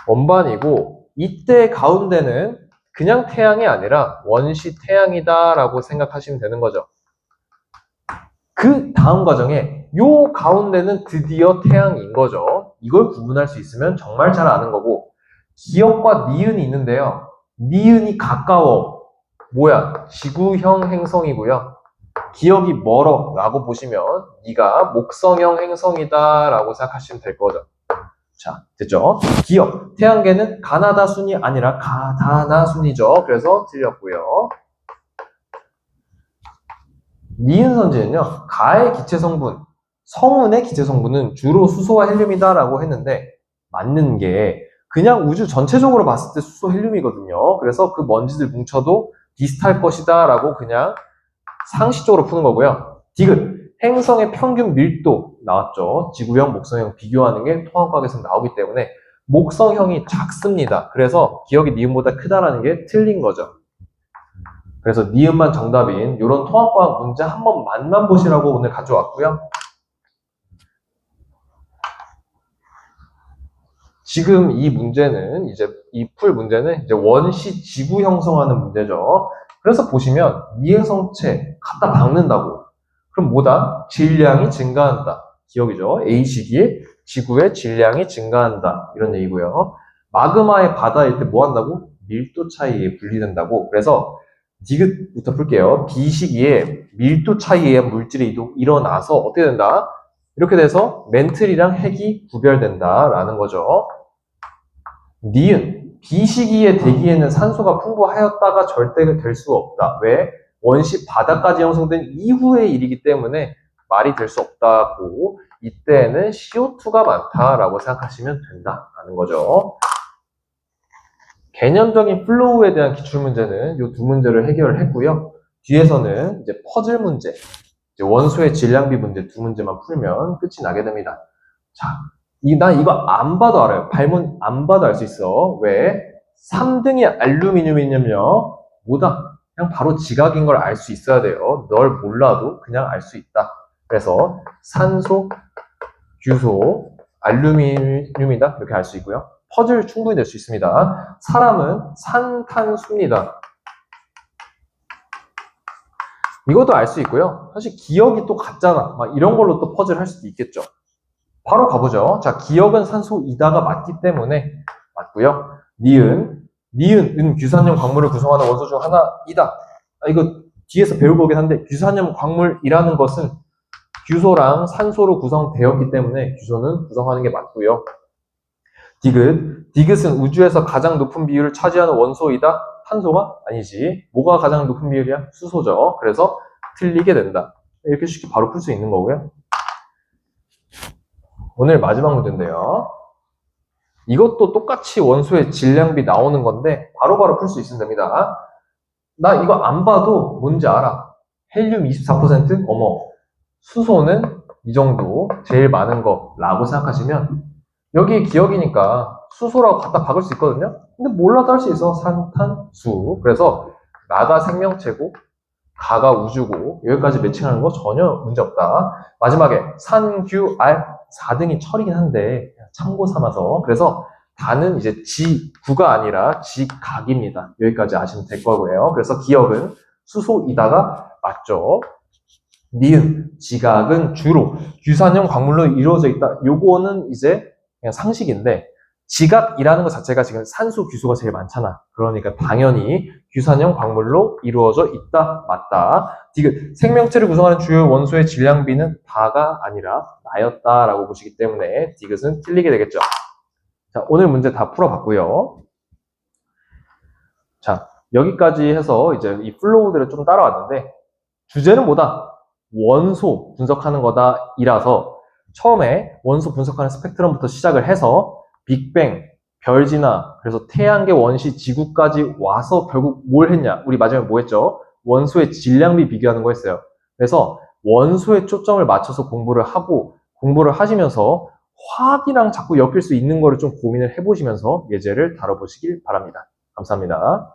원반이고, 이때 가운데는 그냥 태양이 아니라 원시 태양이다라고 생각하시면 되는 거죠. 그 다음 과정에 요 가운데는 드디어 태양인 거죠. 이걸 구분할 수 있으면 정말 잘 아는 거고, 기역과 니은이 있는데요. 니은이 가까워. 뭐야? 지구형 행성이고요. 기역이 멀어 라고 보시면 니가 목성형 행성이다 라고 생각하시면 될 거죠. 자, 됐죠? 기역. 태양계는 가나다 순이 아니라 가다나 순이죠. 그래서 틀렸고요. 니은 선지는요, 가의 기체 성분, 성운의 기체 성분은 주로 수소와 헬륨이다 라고 했는데, 맞는 게 그냥 우주 전체적으로 봤을 때 수소 헬륨이거든요. 그래서 그 먼지들 뭉쳐도 비슷할 것이다 라고 그냥 상식적으로 푸는 거고요. 디귿, 행성의 평균 밀도 나왔죠. 지구형, 목성형 비교하는 게 통합과학에서 나오기 때문에 목성형이 작습니다. 그래서 기억이 니은보다 크다라는 게 틀린 거죠. 그래서 니은만 정답인 이런 통합과학 문제 한번 맛만 보시라고 오늘 가져왔고요. 지금 이 문제는 이 풀 문제는 이제 원시 지구 형성하는 문제죠. 그래서 보시면 이행성체 갖다 박는다고. 그럼 뭐다? 질량이 증가한다. 기억이죠? A 시기에 지구의 질량이 증가한다. 이런 얘기고요. 마그마의 바다일 때 뭐 한다고? 밀도 차이에 분리된다고. 그래서 디귿부터 풀게요. B 시기에 밀도 차이에 의한 물질의 이동 일어나서 어떻게 된다? 이렇게 돼서 멘틀이랑 핵이 구별된다라는 거죠. 니은, B 시기의 대기에는 산소가 풍부하였다가 절대 될 수가 없다. 왜? 원시 바다까지 형성된 이후의 일이기 때문에 말이 될 수 없다고, 이때에는 CO2가 많다라고 생각하시면 된다라는 거죠. 개념적인 플로우에 대한 기출문제는 이 두 문제를 해결을 했고요. 뒤에서는 이제 퍼즐 문제, 이제 원소의 질량비 문제 두 문제만 풀면 끝이 나게 됩니다. 자, 난 이거 안 봐도 알아요. 발문 안 봐도 알 수 있어. 왜? 3등이 알루미늄이냐면요. 뭐다? 그냥 바로 지각인 걸 알 수 있어야 돼요. 널 몰라도 그냥 알 수 있다. 그래서 산소, 규소, 알루미늄이다. 이렇게 알 수 있고요. 퍼즐 충분히 될 수 있습니다. 사람은 산탄수입니다. 이것도 알 수 있고요. 사실 기억이 또 같잖아. 막 이런 걸로 또 퍼즐 할 수도 있겠죠. 바로 가보죠. 자, 기억은 산소이다가 맞기 때문에 맞고요. 니은은 규산염 광물을 구성하는 원소 중 하나이다. 이거 뒤에서 배울 거긴 한데, 규산염 광물이라는 것은 규소랑 산소로 구성되었기 때문에 규소는 구성하는 게 맞고요. 디귿은 우주에서 가장 높은 비율을 차지하는 원소이다. 탄소가 아니지. 뭐가 가장 높은 비율이야? 수소죠. 그래서 틀리게 된다. 이렇게 쉽게 바로 풀 수 있는 거고요. 오늘 마지막 문제인데요. 이것도 똑같이 원소의 질량비 나오는 건데 바로바로 풀 수 있으면 됩니다. 나 이거 안 봐도 뭔지 알아. 헬륨 24%? 어머, 수소는 이 정도 제일 많은 거라고 생각하시면 여기 기억이니까 수소라고 갖다 박을 수 있거든요. 근데 몰라도 할 수 있어. 산탄수. 그래서 나가 생명체고 가가 우주고 여기까지 매칭하는 거 전혀 문제 없다. 마지막에 산규 알 4등이 철이긴 한데 참고 삼아서, 그래서 다는 이제 지구가 아니라 지각입니다. 여기까지 아시면 될 거고요. 그래서 기억은 수소이다가 맞죠. 니은, 지각은 주로 규산염 광물로 이루어져 있다. 요거는 이제 그냥 상식인데, 지각이라는 것 자체가 지금 산소, 규소가 제일 많잖아. 그러니까 당연히 규산염 광물로 이루어져 있다. 맞다. 디귿, 생명체를 구성하는 주요 원소의 질량비는 다가 아니라 나였다라고 보시기 때문에 디귿은 틀리게 되겠죠. 자, 오늘 문제 다 풀어봤고요. 자, 여기까지 해서 이제 이 플로우들을 좀 따라왔는데, 주제는 뭐다? 원소 분석하는 거다 이라서 처음에 원소 분석하는 스펙트럼부터 시작을 해서 빅뱅, 별진화, 그래서 태양계, 원시, 지구까지 와서 결국 뭘 했냐? 우리 마지막에 뭐 했죠? 원소의 질량비 비교하는 거 했어요. 그래서 원소에 초점을 맞춰서 공부를 하시면서 화학이랑 자꾸 엮일 수 있는 거를 좀 고민을 해보시면서 예제를 다뤄보시길 바랍니다. 감사합니다.